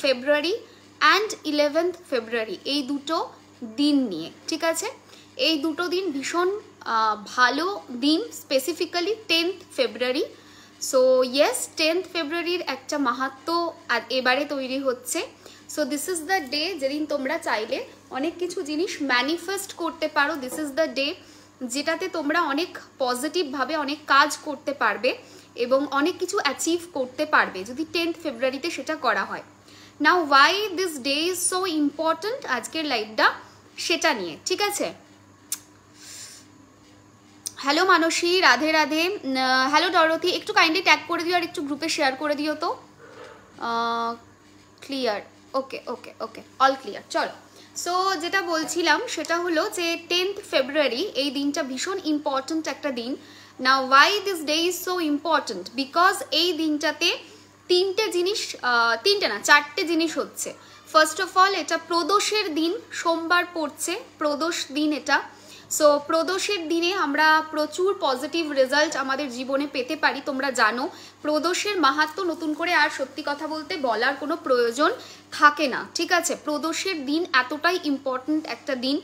February and 11th ফেব্রুয়ারি, এই দুটো দিন নিয়ে, ঠিক আছে? এই দুটো দিন ভীষণ ভালো দিন, স্পেসিফিক্যালি 10th ফেব্রুয়ারি। সো ইয়েস, 10th ফেব্রুয়ারির একটা মাহাত্ম্য এবারে তৈরি হচ্ছে। So this is the day যেদিন তোমরা চাইলে অনেক কিছু জিনিস ম্যানিফেস্ট করতে পারো। দিস ইজ দ্য ডে যেটাতে তোমরা অনেক পজিটিভভাবে অনেক কাজ করতে পারবে এবং অনেক কিছু অ্যাচিভ করতে পারবে যদি 10th ফেব্রুয়ারিতে সেটা করা হয়। Now why this day is so important, আজকের লাইভটা সেটা নিয়ে, ঠিক আছে? Hello Mansi, Radhe Radhe. Hello Dorothy, একটু কাইন্ডলি ট্যাগ করে দিও আর একটু গ্রুপে শেয়ার করে দিও তো। Clear, okay okay okay, all clear. চলো, সো যেটা বলছিলাম সেটা হলো যে 10th ফেব্রুয়ারি এই দিনটা ভীষণ ইম্পর্ট্যান্ট একটা দিন। Now why this day is so important, because এই দিনটাতে চারটে জিনিস হচ্ছে। ফার্স্ট অফ অল, এটা প্রদোষের দিন, সোমবার পড়ছে, প্রদোষ দিন এটা। সো প্রদোষের দিনে আমরা প্রচুর পজিটিভ রেজাল্ট আমাদের জীবনে পেতে পারি। তোমরা জানো প্রদোষের মাহাত্ম্য নতুন করে আর সত্যি কথা বলতে বলার কোনো প্রয়োজন থাকে না, ঠিক আছে? প্রদোষের দিন এতটাই ইম্পর্ট্যান্ট একটা দিন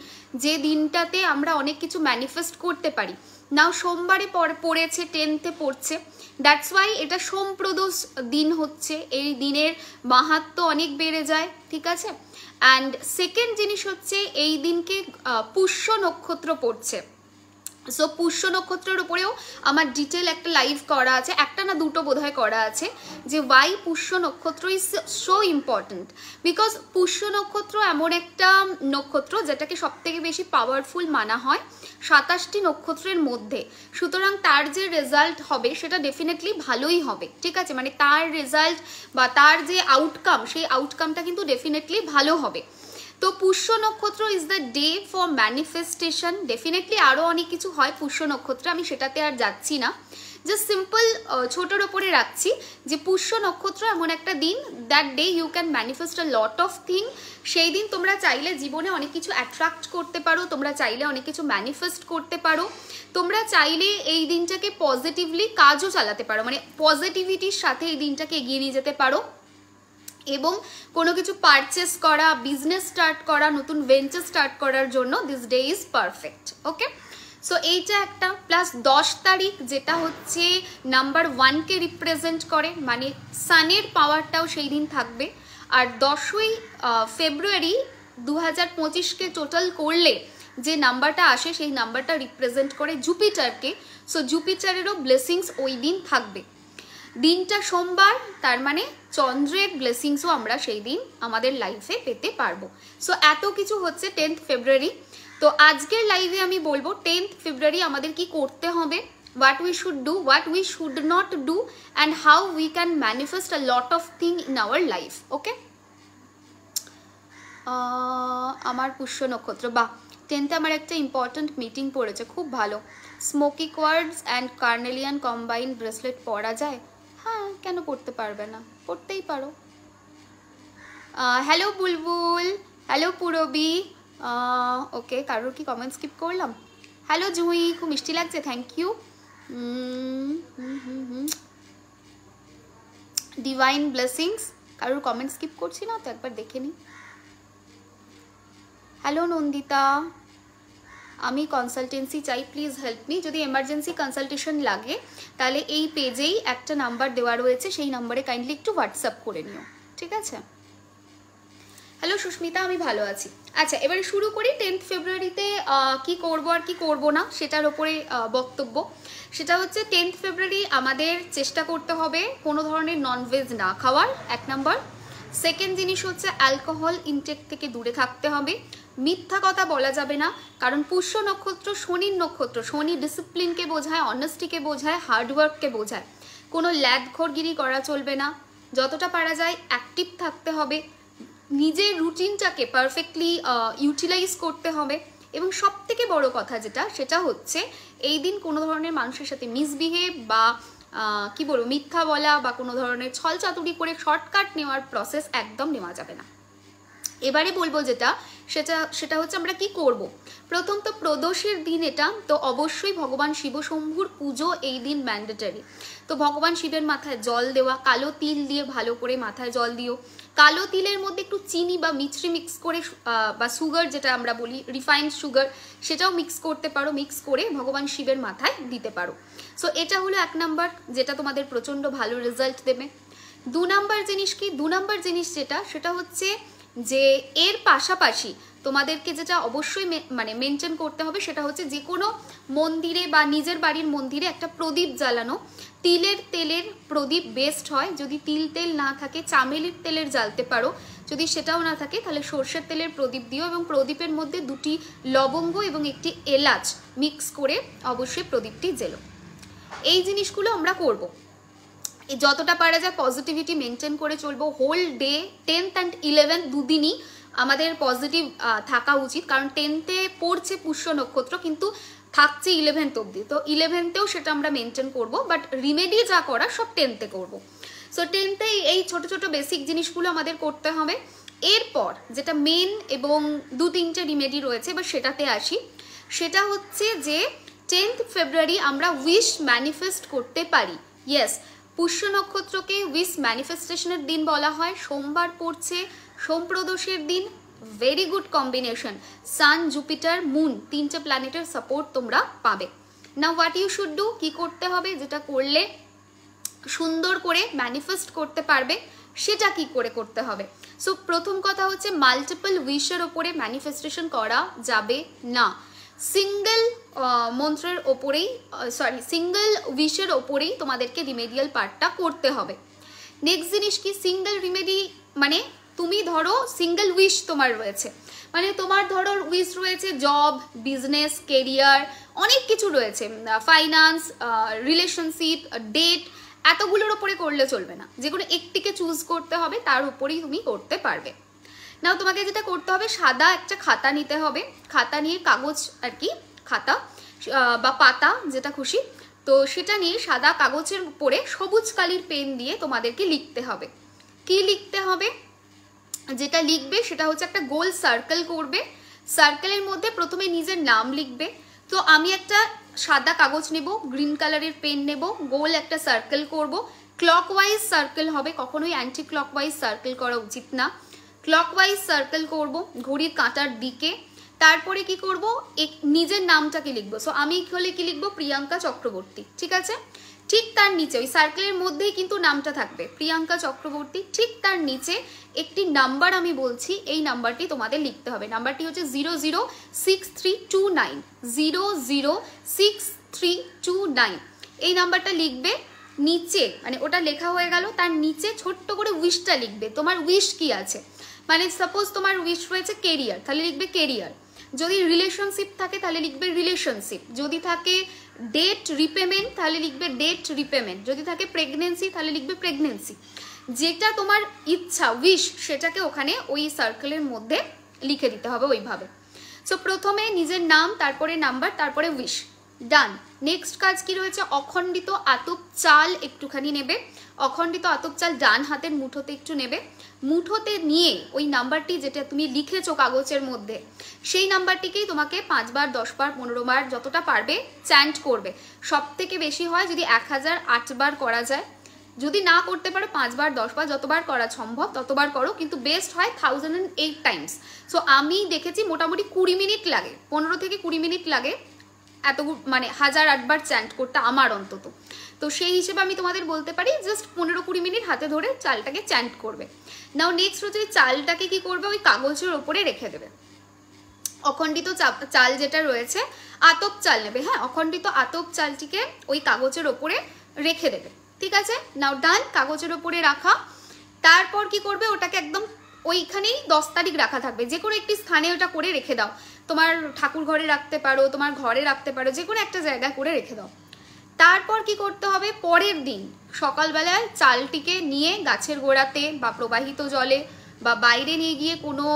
যে দিনটাতে আমরা অনেক কিছু ম্যানিফেস্ট করতে পারি। নাও সোমবারে পড়েছে, 10th পড়ছে, দ্যাটস ওয়াই এটা সোমপ্রদোষ দিন হচ্ছে। এই দিনের মাহাত্ম্য অনেক বেড়ে যায়, ঠিক আছে? অ্যান্ড সেকেন্ড জিনিস হচ্ছে এই দিনকে পুষ্য নক্ষত্র পড়ছে। সো পুষ্য নক্ষত্রের উপরেও আমার ডিটেল একটা লাইভ করা আছে, একটা না দুটো বোধহয় করা আছে, যে ওয়াই পুষ্য নক্ষত্র is so important. Because Pushya নক্ষত্র এমন একটা নক্ষত্র যেটাকে সব থেকে বেশি পাওয়ারফুল মানা হয় 27টি নক্ষত্রের মধ্যে। সুতরাং তার যে রেজাল্ট হবে সেটা ডেফিনেটলি ভালোই হবে, ঠিক আছে? মানে তার রেজাল্ট বা তার যে আউটকাম, সেই আউটকামটা কিন্তু ডেফিনেটলি ভালো হবে। তো পুষ্য নক্ষত্র is the day for manifestation. Definitely আরও অনেক কিছু হয় পুষ্য নক্ষত্রে, আমি সেটাতে আর যাচ্ছি না, জাস্ট সিম্পল ছোটোর ওপরে রাখছি যে পুষ্য নক্ষত্র এমন একটা দিন, that day you can manifest a lot of thing. সেই দিন তোমরা চাইলে জীবনে অনেক কিছু অ্যাট্রাক্ট করতে পারো, তোমরা চাইলে অনেক কিছু ম্যানিফেস্ট করতে পারো, তোমরা চাইলে এই দিনটাকে পজিটিভলি কাজও চালাতে পারো, মানে পজিটিভিটির সাথে এই দিনটাকে এগিয়ে নিয়ে যেতে পারো এবং কোনো কিছু পারচেস করা, বিজনেস স্টার্ট করা, নতুন ভেঞ্চার স্টার্ট করার জন্য this day is perfect. Okay, so এইটা একটা। প্লাস 10 তারিখ যেটা হচ্ছে নাম্বার 1কে রিপ্রেজেন্ট করে, মানে সানের পাওয়ারটাও সেই দিন থাকবে। আর 10ই ফেব্রুয়ারি 2025কে টোটাল করলে যে নাম্বারটা আসে সেই নাম্বারটা রিপ্রেজেন্ট করে জুপিটারকে। সো জুপিটারেরও ব্লেসিংস ওই দিন থাকবে। দিনটা সোমবার, তার মানে চন্দ্রের ব্লেসিংসও আমরা সেই দিন আমাদের লাইফে পেতে পারবো। সো এত কিছু হচ্ছে 10th ফেব্রুয়ারি। তো আজকের লাইভে আমি বলবো 10th ফেব্রুয়ারি আমাদের কি করতে হবে, what we should do, what we should not do, and how we can manifest a lot of thing in our life. Okay, আমার পুষ্য নক্ষত্র, বাহ, 10th আমার একটা ইম্পর্ট্যান্ট মিটিং পড়েছে, খুব ভালো। Smoky co-ords and carnelian combine bracelet পরা যায়? হ্যাঁ, কেন পড়তে পারবে না, পড়তেই পারো। হ্যালো বুলবুল, হ্যালো পুরবি। ওকে, কারোর কি কমেন্ট স্কিপ করলাম? হ্যালো জুই, খুব মিষ্টি লাগছে, থ্যাংক ইউ। ডিভাইন ব্লেসিংস, কারোর কমেন্ট স্কিপ করছি না তো, একবার দেখে নিই। হ্যালো নন্দিতা, আমি কনসালটেন্সি চাই, প্লিজ হেল্প মি। যদি এমার্জেন্সি কনসালটেশন লাগে তাহলে এই পেজেই একটা নাম্বার দেওয়া রয়েছে, সেই নাম্বারে কাইন্ডলি একটু হোয়াটসঅ্যাপ করে নিও, ঠিক আছে? হ্যালো সুস্মিতা, আমি ভালো আছি। আচ্ছা, এবারে শুরু করি 10th ফেব্রুয়ারিতে কি করব আর কি করব না সেটার ওপরে বক্তব্য। সেটা হচ্ছে 10th ফেব্রুয়ারি আমাদের চেষ্টা করতে হবে কোনো ধরনের ননভেজ না খাওয়ার, 1 নাম্বার। সেকেন্ড জিনিস হচ্ছে অ্যালকোহল ইনটেক থেকে দূরে থাকতে হবে। মিথ্যা কথা বলা যাবে না, কারণ পুষ্য নক্ষত্র শনির নক্ষত্র। শনি ডিসিপ্লিনকে বোঝায়, অনেস্টিকে বোঝায়, হার্ডওয়ার্ককে বোঝায়। কোনো ল্যাদখোরগিরি করা চলবে না, যতটা পারা যায় অ্যাক্টিভ থাকতে হবে, নিজের রুটিনটাকে পারফেক্টলি ইউটিলাইজ করতে হবে। এবং সব থেকে বড় কথা যেটা, সেটা হচ্ছে এই দিন কোনো ধরনের মানুষের সাথে মিসবিহেভ বা কি বলবো, মিথ্যা বলা বা কোনো ধরনের ছলচাতুরি করে শর্টকাট নেওয়ার প্রসেস একদম নেওয়া যাবে না। এবারে বলবো সেটা হচ্ছে আমরা কি করব। প্রথম তো প্রদোষের দিন এটা, তো অবশ্যই ভগবান শিব শম্ভুর পুজো এই দিন ম্যান্ডেটরি। তো ভগবান শিবের মাথায় জল দেওয়া, কালো তিল দিয়ে ভালো করে মাথায় জল দিও। কালো তিলের মধ্যে একটু চিনি বা মিছরি মিক্স করে বা সুগার যেটা আমরা বলি রিফাইন্ড সুগার, সেটাও মিক্স করতে পারো, মিক্স করে ভগবান শিবের মাথায় দিতে পারো। সো এটা হলো 1 নাম্বার, যেটা তোমাদের প্রচণ্ড ভালো রেজাল্ট দেবে। 2 নাম্বার জিনিস কি, 2 নাম্বার জিনিস সেটা হচ্ছে যে এর পাশাপাশি তোমাদেরকে যেটা অবশ্যই মানে মেনটেন করতে হবে সেটা হচ্ছে যে কোনো মন্দিরে বা নিজের বাড়ির মন্দিরে একটা প্রদীপ জ্বালানো। তেলের প্রদীপ বেস্ট হয়, যদি তেল না থাকে চামেলির তেলের জ্বালতে পারো, যদি সেটাও না থাকে তাহলে সর্ষের তেলের প্রদীপ দিও, এবং প্রদীপের মধ্যে 2টি লবঙ্গ এবং 1টি এলাচ মিক্স করে অবশ্যই প্রদীপটি জ্বেলো। এই জিনিসগুলো আমরা করব। যতটা পারা যায় পজিটিভিটি মেনটেন করে চলবো। Whole day 10th and 11th দুদিনই আমাদের পজিটিভ থাকা উচিত, কারণ 10th-এ পড়ছে পুষ্য নক্ষত্র, কিন্তু থাকছে 11th অবধি। তো 11th-এও সেটা আমরা মেনটেন করব, বাট রিমেডি যা করা সব 10th-এ করবো। সো 10th-এ এই ছোট ছোট বেসিক জিনিসগুলো আমাদের করতে হবে। এরপর যেটা মেন এবং 2-3টে রিমেডি রয়েছে, বা সেটাতে আসি। সেটা হচ্ছে যে 10th ফেব্রুয়ারি আমরা উইশ ম্যানিফেস্ট করতে পারি। ইয়েস, পুষ্য নক্ষত্রকে উইশ ম্যানিফেস্টেশনের দিন বলা হয়। সোমবার পড়ছে, সোম প্রদোষের দিন, very good combination. Sun, Jupiter, moon 3টে প্ল্যানেটের সাপোর্ট তোমরা পাবে। Now what you should do, কি করতে হবে, যেটা করলে সুন্দর করে ম্যানিফেস্ট করতে পারবে, সেটা কি করে করতে হবে। সো প্রথম কথা হচ্ছে মাল্টিপল উইশের ওপরে ম্যানিফেস্টেশন করা যাবে না। সিঙ্গেল মন্ত্রের ওপরেই সিঙ্গেল উইশের ওপরেই তোমাদেরকে রিমেডিয়াল পার্টটা করতে হবে। নেক্সট জিনিস কি, সিঙ্গেল রিমেডি মানে তুমি ধরো সিঙ্গেল উইশ তোমার রয়েছে, মানে তোমার ধরো উইশ রয়েছে জব, বিজনেস, কেরিয়ার, অনেক কিছু রয়েছে, ফাইন্যান্স, রিলেশনশিপ, ডেট, এতগুলোর ওপরে করলে চলবে না, যে কোনো একটিকে চুজ করতে হবে, তার উপরেই তুমি করতে পারবে। নাও তোমাকে যেটা করতে হবে, সাদা একটা খাতা নিতে হবে, খাতা নিয়ে কাগজ আর কি, খাতা বা পাতা যেটা খুশি, তো সেটা নিয়ে সাদা কাগজের উপরে সবুজ কালির পেন দিয়ে তোমাদেরকে লিখতে হবে। কি লিখতে হবে, যেটা লিখবে সেটা হচ্ছে একটা গোল সার্কেল করবে। সার্কেলের মধ্যে প্রথমে নিজের নাম লিখবে। তো আমি একটা সাদা কাগজ নেব, গ্রিন কালারের পেন নেব, গোল একটা সার্কেল করব। ক্লকওয়াইজ সার্কেল হবে, কখনোই অ্যান্টি ক্লকওয়াইজ সার্কেল করা উচিত না। ক্লকওয়াইজ সার্কেল করব ঘড়ির কাঁটার দিকে। তারপরে কি করব, নিজের নামটাকে লিখবো। সো আমি হলে কি লিখবো, প্রিয়াঙ্কা চক্রবর্তী, ঠিক আছে। ঠিক তার নিচে ওই সার্কেলের মধ্যেই কিন্তু নামটা থাকবে, প্রিয়াঙ্কা চক্রবর্তী। ঠিক তার নিচে একটি নাম্বার আমি বলছি, এই নাম্বারটি তোমাদের লিখতে হবে। নাম্বারটি হচ্ছে 006329, 006329। এই নাম্বারটা লিখবে। নিচে মানে ওটা লেখা হয়ে গেল, তার নিচে ছোট্ট করে উইশটা লিখবে। তোমার উইশ কি আছে, মানে সাপোজ তোমার উইশ রয়েছে কেরিয়ার, তাহলে লিখবে কেরিয়ার। যদি রিলেশনশিপ থাকে তাহলে লিখবে রিলেশনশিপ। যদি থাকে ডেট রিপেমেন্ট তাহলে লিখবে ডেট রিপেমেন্ট। যদি থাকে প্রেগনেন্সি তাহলে লিখবে প্রেগনেন্সি। যেটা তোমার ইচ্ছা উইশ, সেটাকে ওখানে ওই সার্কেলের মধ্যে লিখে দিতে হবে ওইভাবে। সো প্রথমে নিজের নাম, তারপরে নাম্বার, তারপরে উইশ, ডান। নেক্সট কাজ কি রয়েছে, অখণ্ডিত আতপ চাল একটুখানি নেবে। অখণ্ডিত আতপ চাল ডান হাতের মুঠোতে একটু নেবে। মুঠোতে নিয়ে ওই নাম্বারটি যেটা তুমি লিখেছো কাগজের মধ্যে, সেই নাম্বারটিকেই তোমাকে 5 বার, 10 বার, 15 বার যতটা পারবে চ্যান্ট করবে। সব থেকে বেশি হয় যদি 1008 বার করা যায়। যদি না করতে পারো 5 বার, 10 বার, যতবার করা সম্ভব ততবার করো, কিন্তু বেস্ট হয় 1008 টাইমস। সো আমি দেখেছি মোটামুটি 20 মিনিট লাগে, 15 থেকে 20 মিনিট লাগে এত, মানে 1008 বার চ্যান্ট করতে আমার অন্তত। তো সেই হিসেবে আমি তোমাদের বলতে পারি জাস্ট 15-20 মিনিট হাতে ধরে চালটাকে চ্যান্ট করবে। নাও নেক্সট হচ্ছে চালটাকে কি করবে, ওই কাগজের ওপরে রেখে দেবে। অখণ্ডিত চাল যেটা রয়েছে, আতপ চাল নেবে, হ্যাঁ, অখণ্ডিত আতপ চালটিকে ওই কাগজের ওপরে রেখে দেবে, ঠিক আছে। নাও ডান, কাগজের ওপরে রাখা। তারপর কি করবে, ওটাকে একদম ওইখানেই 10 তারিখ রাখা থাকবে, যে কোনো একটি স্থানে ওটা করে রেখে দাও। তোমার ঠাকুর ঘরে রাখতে পারো, তোমার ঘরে রাখতে পারো, যে কোনো একটা জায়গায় করে রেখে দাও। তারপর কি করতে হবে, পরের দিন সকালবেলায় চালটিকে নিয়ে গাছের গোড়াতে বা প্রবাহিত জলে বা বাইরে নিয়ে গিয়ে কোনো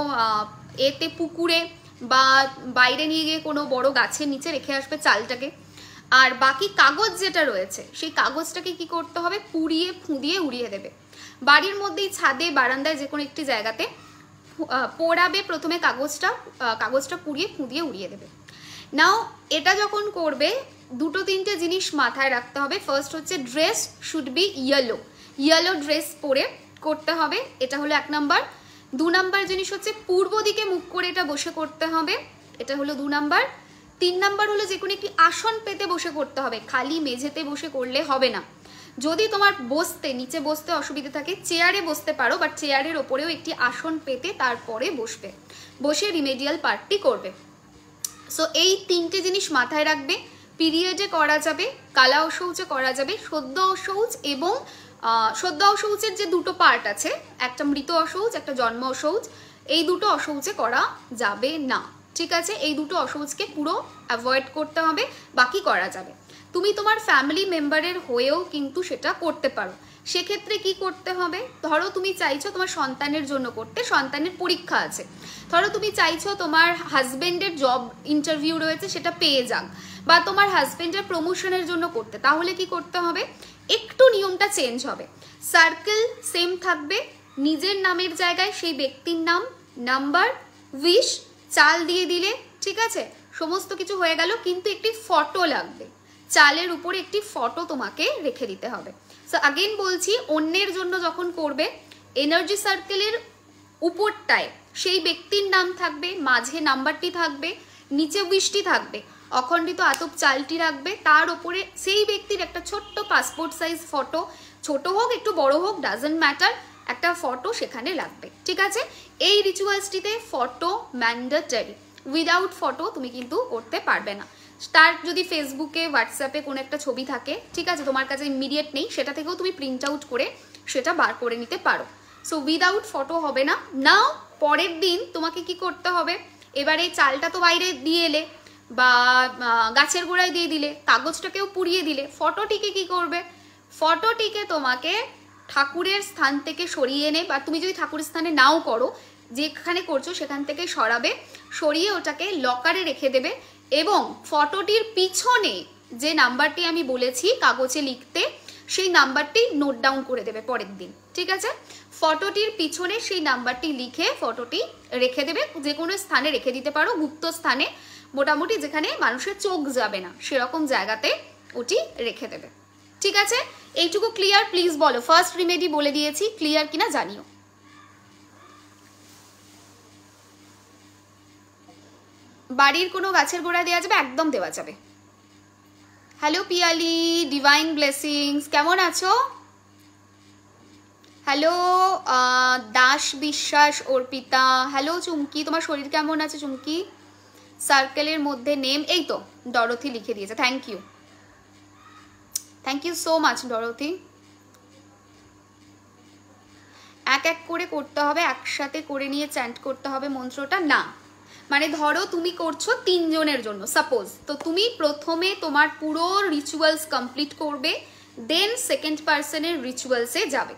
এতে পুকুরে বা বাইরে নিয়ে গিয়ে কোনো বড় গাছের নিচে রেখে আসবে চালটাকে। আর বাকি কাগজ যেটা রয়েছে সেই কাগজটাকে কি করতে হবে, পুড়িয়ে ফুঁদিয়ে উড়িয়ে দেবে। বাড়ির মধ্যেই ছাদে, বারান্দায়, যে কোনো একটি জায়গাতে পোড়াবে প্রথমে কাগজটা পুড়িয়ে ফুঁদিয়ে উড়িয়ে দেবে। নাও এটা যখন করবে দুটো তিনটে জিনিস মাথায় রাখতে হবে। ফার্স্ট হচ্ছে dress should be yellow dress পরে করতে হবে, এটা হলো 1 নাম্বার। 2 নাম্বার জিনিস হচ্ছে পূর্ব দিকে মুখ করে এটা বসে করতে হবে, এটা হলো 2 নাম্বার। 3 নাম্বার হলো যে কোনো একটি আসন পেতে বসে করতে হবে, খালি মেঝেতে বসে করলে হবে না। যদি তোমার নিচে বসতে অসুবিধা থাকে চেয়ারে বসতে পারো, বাট চেয়ারের ওপরেও একটি আসন পেতে তারপরে বসে রিমেডিয়াল পার্টটি করবে। সো এই 3টে জিনিস মাথায় রাখবে। পিরিয়ডে করা যাবে, কালা অশৌচে করা যাবে, সদ্য অশৌচ এবং সদ্য অশৌচের যে দুটো পার্ট আছে, একটা মৃত অশৌচ একটা জন্ম অশৌচ, এই দুটো অশৌচে করা যাবে না, ঠিক আছে? এই দুটো অশৌচকে পুরো অ্যাভয়েড করতে হবে, বাকি করা যাবে। তুমি তোমার ফ্যামিলি মেম্বারের হয়েও কিন্তু সেটা করতে পারো। সেক্ষেত্রে কি করতে হবে, ধরো তুমি চাইছো তোমার সন্তানের জন্য করতে, সন্তানের পরীক্ষা আছে, ধরো তুমি চাইছো তোমার হাজবেন্ডের জব ইন্টারভিউ রয়েছে সেটা পেয়ে যাক, বা তোমার হাজবেন্ডের প্রমোশনের জন্য করতে, তাহলে কি করতে হবে, একটু নিয়মটা চেঞ্জ হবে। সার্কেল সেম থাকবে, নিজের নামের জায়গায় সেই ব্যক্তির নাম, নাম্বার, উইশ, চাল দিয়ে দিলে, ঠিক আছে, সমস্ত কিছু হয়ে গেল। কিন্তু একটি ফটো লাগবে, চালের উপরে একটি ফটো তোমাকে রেখে দিতে হবে। সো আগেন বলছি, অন্যের জন্য যখন করবে এনার্জি সার্কেলের উপরটায় সেই ব্যক্তির নাম থাকবে, মাঝে নাম্বারটি থাকবে, নিচে উইশটি থাকবে, অখণ্ডিত আতপ চালটি রাখবে, তার ওপরে সেই ব্যক্তির একটা ছোট্ট পাসপোর্ট সাইজ ফটো, ছোট হোক একটু বড় হোক ডাজন্ট ম্যাটার, একটা ফটো সেখানে লাগবে, ঠিক আছে? এই রিচুয়ালসটিতে ফটো ম্যান্ডেটরি, উইদাউট ফটো তুমি কিন্তু করতে পারবে না। তার যদি ফেসবুকে হোয়াটসঅ্যাপে কোনো একটা ছবি থাকে, ঠিক আছে, তোমার কাছে ইমিডিয়েট নেই, সেটা থেকেও তুমি প্রিন্ট আউট করে সেটা বার করে নিতে পারো। সো উইদাউট ফটো হবে না। নাও পরের দিন তোমাকে কি করতে হবে, এবারে চালটা তো বাইরে দিয়ে এলে বা গাছের গোড়ায় দিয়ে দিলে, কাগজটাকেও পুড়িয়ে দিলে, ফটোটিকে কি করবে, ফটোটিকে তোমাকে ঠাকুরের স্থান থেকে সরিয়ে এনে, বা তুমি যদি ঠাকুরের স্থানে নাও করো, যেখানে করছো সেখান থেকে সরাবে, সরিয়ে ওটাকে লকারে রেখে দেবে, এবং ফটোটির পিছনে যে নাম্বারটি আমি বলেছি কাগজে লিখতে, সেই নাম্বারটি নোট ডাউন করে দেবে পরের দিন, ঠিক আছে? ফটোটির পিছনে সেই নাম্বারটি লিখে ফটোটি রেখে দেবে, যে কোনো স্থানে রেখে দিতে পারো, গুপ্ত স্থানে, মোটামুটি যেখানে মানুষের চোখ যাবে না সেরকম জায়গাতে ওটি রেখে দেবে, ঠিক আছে? এইটুকু ক্লিয়ার? প্লিজ বলো, ফার্স্ট রিমেডি বলে দিয়েছি, ক্লিয়ার কিনা জানিও। বাড়ির কোনো গাছের গোড়া দেওয়া যাবে? একদম দেওয়া যাবে। হ্যালো পিয়ালি, ডিভাইন ব্লেসিংস, কেমন আছো? হ্যালো দাস বিশ্বাস, অর্পিতা, হ্যালো চুমকি, তোমার শরীর কেমন আছে চুমকি? সার্কেলের মধ্যে নেম, এই তো ডরথি লিখে দিয়েছে, thank you so much Dorothy. এক এক করে করতে হবে, একসাথে করে নিয়ে চ্যান্ট করতে হবে মন্ত্রটা না, মানে ধরো তুমি করছো 3 জনের জন্য সাপোজ, তো তুমি প্রথমে তোমার পুরো রিচুয়ালস কমপ্লিট করবে, দেন সেকেন্ড পার্সনের রিচুয়ালসে যাবে,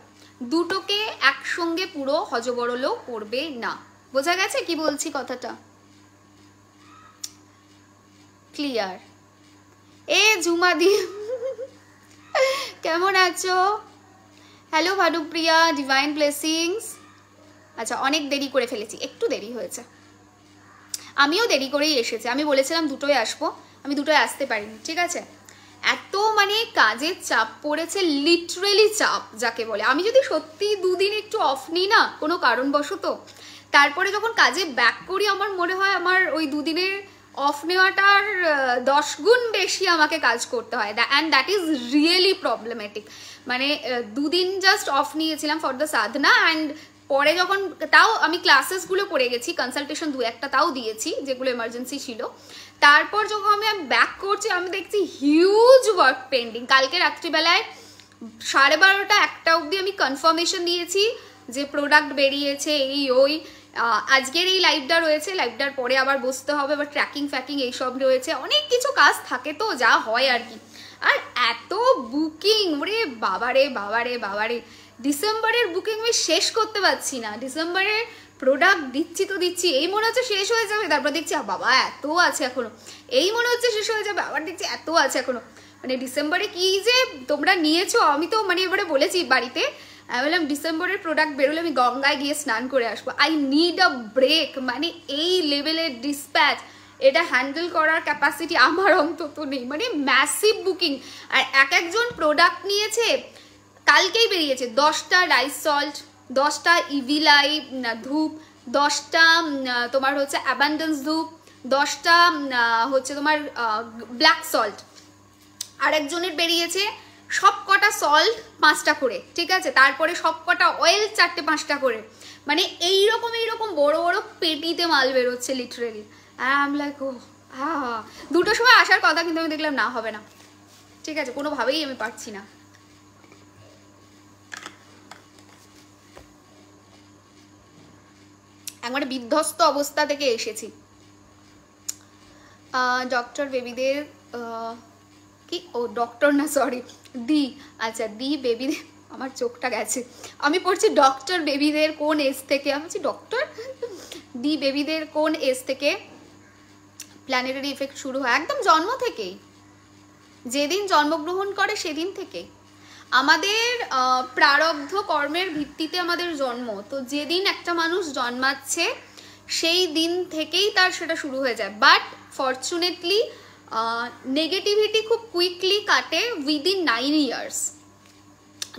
দুটোকে একসঙ্গে পুরো হজবরলো করবে না। বোঝা গেছে কি বলছি কথাটা? ক্লিয়ার? এ ঝুমাদি কেমন আছো? Hello Bhanupriya, divine blessings. আচ্ছা, অনেক দেরি করে ফেলেছি, একটু দেরি হয়েছে, আমিও দেরি করেই এসেছি, আমি বলেছিলাম দুটোই আসবো, আমি দুটোই আসতে পারিনি, ঠিক আছে? এত মানে কাজের চাপ পড়েছে, লিটারেলি চাপ যাকে বলে। আমি যদি সত্যি 2 দিন একটু অফ নিই না কোনো কারণবশত, তারপরে যখন কাজে ব্যাক করি আমার মনে হয় আমার ওই 2 দিনের অফ নেওয়াটার 10 গুণ বেশি আমাকে কাজ করতে হয়, and that is really problematic. মানে 2 দিন জাস্ট অফ নিয়েছিলাম ফর দ্য সাধনা, অ্যান্ড পরে যখন তাও আমি ক্লাসেসগুলো করে গেছি, কনসালটেশন 2-1টা তাও দিয়েছি যেগুলো এমার্জেন্সি ছিল, তারপর যখন আমি ব্যাক করছি আমি দেখছি হিউজ ওয়ার্ক পেন্ডিং। কালকে রাত্রিবেলায় 12:30-1টা অবধি আমি কনফার্মেশন দিয়েছি যে প্রোডাক্ট বেরিয়েছে, এই ওই আজকের এই লাইভটা রয়েছে, লাইভটার পরে আবার বসতে হবে, আবার ট্র্যাকিং ফ্যাকিং এইসব রয়েছে, অনেক কিছু কাজ থাকে তো যা হয় আর কি। আর এত বুকিং, ওরে বাবারে বাবারে বাবারে, ডিসেম্বরের বুকিং আমি শেষ করতে পারছি না, ডিসেম্বরের প্রোডাক্ট দিচ্ছি তো দিচ্ছি, এই মনে হচ্ছে শেষ হয়ে যাবে, তারপর দেখছি বাবা এত আছে এখনো, এই মনে হচ্ছে শেষ হয়ে যাবে, আবার দেখছি এত আছে এখনো। মানে ডিসেম্বরে কি যে তোমরা নিয়েছো, আমি তো মানে এবারে বলেছি বাড়িতে, আমি বললাম ডিসেম্বরের প্রোডাক্ট বেরোলে আমি গঙ্গায় গিয়ে স্নান করে আসবো। I need a break. মানে এই লেভেলের ডিসপ্যাচ, এটা হ্যান্ডেল করার ক্যাপাসিটি আমার অন্তত নেই। মানে ম্যাসিভ বুকিং, আর এক একজন প্রোডাক্ট নিয়েছে। কালকেই বেরিয়েছে 10টা রাইস সল্ট, 10টা ইভিলাই ধূপ, 10টা তোমার হচ্ছে অ্যাবান্ডেন্স ধূপ, 10টা হচ্ছে তোমার ব্ল্যাক সল্ট। আরেকজনের বেরিয়েছে সব কটা সল্ট 5টা করে, ঠিক আছে, তারপরে সব কটা অয়েল 4টে 5টা করে। মানে এইরকম বড় বড় পেটিতে মাল বেরোচ্ছে লিটারেলি। আই লাইক ও হ্যাঁ, 2টোর সময় আসার কথা, কিন্তু আমি দেখলাম না, হবে না, ঠিক আছে, কোনোভাবেই আমি পারছি না। একবারে বিধ্বস্ত অবস্থা থেকে এসেছি। ডক্টর বেবিদের কি, ও ডক্টর না সরি দি, আচ্ছা দি বেবিদের, আমার চোখটা গেছে, আমি পড়ছি ডক্টর বেবিদের কোন এজ থেকে, আমি বলছি ডক্টর দি বেবিদের কোন এজ থেকে প্ল্যানেটারি ইফেক্ট শুরু হয়? একদম জন্ম থেকেই, যেদিন জন্মগ্রহণ করে সেদিন থেকে। আমাদের প্রারব্ধ কর্মের ভিত্তিতে আমাদের জন্ম, তো যেদিন একটা মানুষ জন্মাচ্ছে সেই দিন থেকেই তার সেটা শুরু হয়ে যায়। বাট ফরচুনেটলি নেগেটিভিটি খুব কুইকলি কাটে উইদিন 9 ইয়ার্স।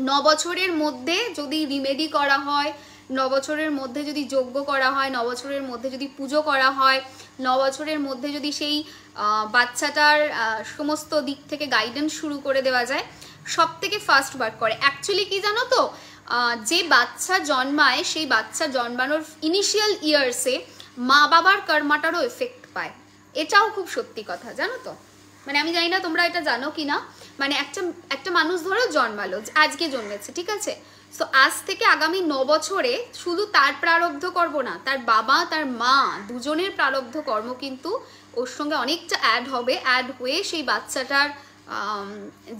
9 বছরের মধ্যে যদি রিমেডি করা হয়, 9 বছরের মধ্যে যদি যজ্ঞ করা হয়, 9 বছরের মধ্যে যদি পুজো করা হয়, 9 বছরের মধ্যে যদি সেই বাচ্চাটার সমস্ত দিক থেকে গাইডেন্স শুরু করে দেওয়া যায়, সব থেকে ফার্স্ট ওয়ার্ক করে। অ্যাকচুয়ালি কি জানো তো, যে বাচ্চা জন্মায় সেই বাচ্চা জন্মানোর ইনিশিয়াল ইয়ার্সে মা বাবার কর্মাটারও এফেক্ট পায়। এটাও খুব সত্যি কথা, জানো তো। মানে আমি জানি না তোমরা এটা জানো কি না। মানে একটা মানুষ ধরো জন্মালো, আজকে জন্মেছে, ঠিক আছে, সো আজ থেকে আগামী 9 বছরে শুধু তার প্রারব্ধ কর্ম না, তার বাবা তার মা দুজনের প্রারব্ধ কর্ম কিন্তু ওর সঙ্গে অনেকটা অ্যাড হবে, অ্যাড হয়ে সেই বাচ্চাটার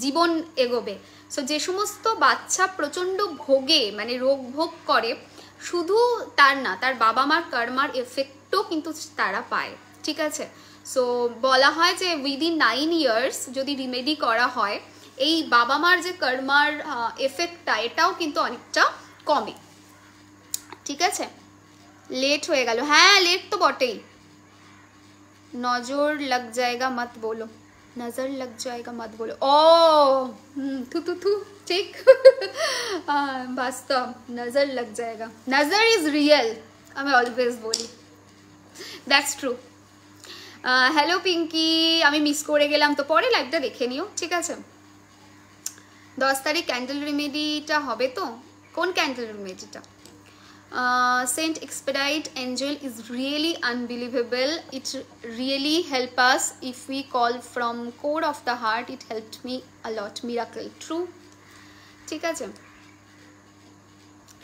জীবন এগোবে। সো যে সমস্ত বাচ্চা প্রচণ্ড ভোগে, মানে রোগ ভোগ করে, শুধু তার না, তার বাবা মার কর্মার এফেক্টও কিন্তু তারা পায়, ঠিক আছে। সো বলা হয় যে উইদিন 9 ইয়ার্স যদি রিমেডি করা হয়, এই বাবা মার যে কর্মার এফেক্টটা, এটাও কিন্তু অনেকটা কমে, ঠিক আছে। লেট হয়ে গেল, হ্যাঁ লেট তো বটেই। নজর লাগ জায়গা মত বলো, নজর লাগ জায়গা মত বলো, ও থু ঠিক বাস্তব, নজর লাগ জায়গা, নজর ইজ রিয়েল, আমি অলওয়েজ বলি, দ্যাটস ট্রু। হ্যালো পিঙ্কি, আমি মিস করে গেলাম, তো পরে লাইভটা দেখে নিও, ঠিক আছে। 10 তারিখ ক্যান্ডেল রেমেডিটা হবে তো? কোন ক্যান্ডেল রেমেডিটা? Saint Expedite Angel is really unbelievable. It really helped us. If we call from core of the heart, it helped me a lot. Miracle. True? ঠিক আছে।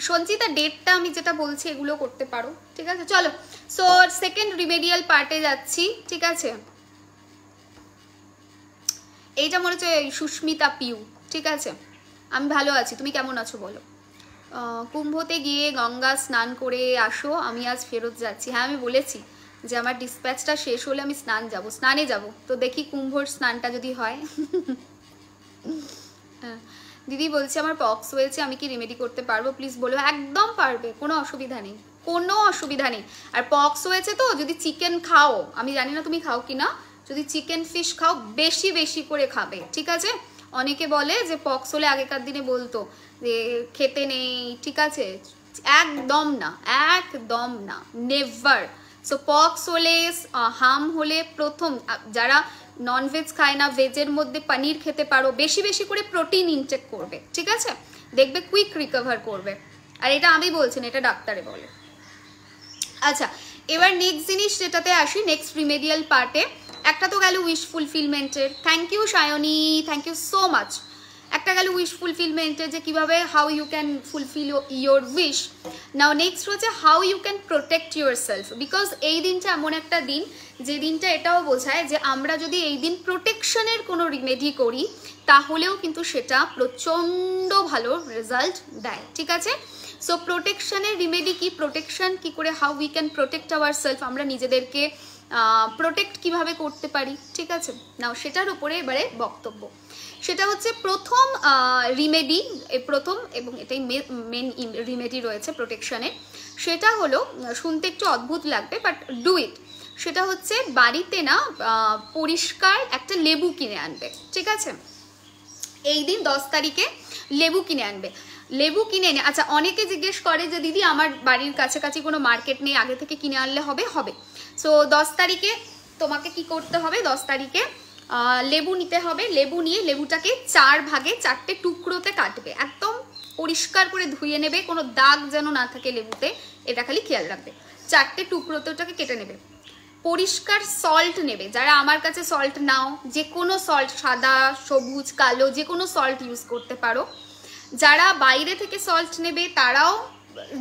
সঞ্চিতা ডেটটা আমি যেটা বলছি এগুলো করতে পারো, ঠিক আছে। চলো, সো সেকেন্ড রিমেডিয়াল পার্টে যাচ্ছি, ঠিক আছে। এইটা মনে হচ্ছে সুস্মিতা পিউ, ঠিক আছে। আমি ভালো আছি, তুমি কেমন আছো বলো। কুম্ভতে গিয়ে গঙ্গা স্নান করে আসো, আমি আজ ফেরত যাচ্ছি। হ্যাঁ আমি বলেছি যে আমার ডিসপ্যাচটা শেষ হলে আমি স্নানে যাব, তো দেখি কুম্ভর স্নানটা যদি হয়। দিদি বলছি আমার পক্স হয়েছে, আমি কি রেমেডি করতে পারবো প্লিজ বলো। একদম পারবে, কোনো অসুবিধা নেই, কোনো অসুবিধা নেই। আর পক্স হয়েছে তো যদি চিকেন খাও, আমি জানি না তুমি খাও কি না, যদি চিকেন ফিশ খাও বেশি বেশি করে খাবে, ঠিক আছে। অনেকে বলে যে পক্স হলে আগেকার দিনে বলতো যে খেতে নেই, ঠিক আছে, একদম না, একদম না, নেভার। সো পক্স হলে, হাম হলে, প্রথম যারা ননভেজ খায় না, ভেজের মধ্যে পনির খেতে পারো, বেশি বেশি করে প্রোটিন ইনটেক করবে, ঠিক আছে, দেখবে কুইক রিকভার করবে। আর এটা আমি বলছি না, এটা ডাক্তারে বলে। আচ্ছা, এবার নেক্সট জিনিস যেটাতে আসি, নেক্সট রিমেডিয়াল পার্টে। একটা তো গেল উইশ ফুলফিলমেন্টের, thank you Sayani, thank you so much. একটা গেল উইশ ফুলফিলমেন্টের, যে কীভাবে how you can fulfil your wish. Now next হচ্ছে how you can protect yourself, because এই দিনটা এমন একটা দিন যে দিনটা এটাও বোঝায় যে আমরা যদি এই দিন প্রোটেকশনের কোনো রিমেডি করি তাহলেও কিন্তু সেটা প্রচণ্ড ভালো রেজাল্ট দেয়, ঠিক আছে। সো প্রোটেকশনের রিমেডি কি, প্রোটেকশন কি করে, how we can protect our self, আমরা নিজেদেরকে প্রোটেক্ট কিভাবে করতে পারি, ঠিক আছে। নাও সেটার উপরে এবারে বক্তব্য। সেটা হচ্ছে প্রথম রিমেডি, প্রথম এবং এটাই মেন রিমেডি রয়েছে প্রোটেকশনে। সেটা হলো, শুনতে একটু অদ্ভুত লাগবে বাট ডু ইট। সেটা হচ্ছে বাড়িতে না পরিষ্কার একটা লেবু কিনে আনবে, ঠিক আছে? এই দিন 10 তারিখে লেবু কিনে আনবে। লেবু কিনে এনে, আচ্ছা অনেকে জিজ্ঞেস করে যে দিদি আমার বাড়ির কাছাকাছি কোনো মার্কেট নেই, আগে থেকে কিনে আনলে হবে? হবে। সো 10 তারিখে তোমাকে কি করতে হবে, 10 তারিখে লেবু নিতে হবে। লেবু নিয়ে লেবুটাকে 4 ভাগে 4টে টুকরোতে কাটবে, একদম পরিষ্কার করে ধুয়ে নেবে, কোনো দাগ যেন না থাকে লেবুতে, এটা খালি খেয়াল রাখবে। 4টে টুকরোতে ওটাকে কেটে নেবে। পরিষ্কার সল্ট নেবে, যারা আমার কাছে সল্ট নাও, যে কোনো সল্ট, সাদা, সবুজ, কালো, যে কোনো সল্ট ইউজ করতে পারো। যারা বাইরে থেকে সল্ট নেবে তারাও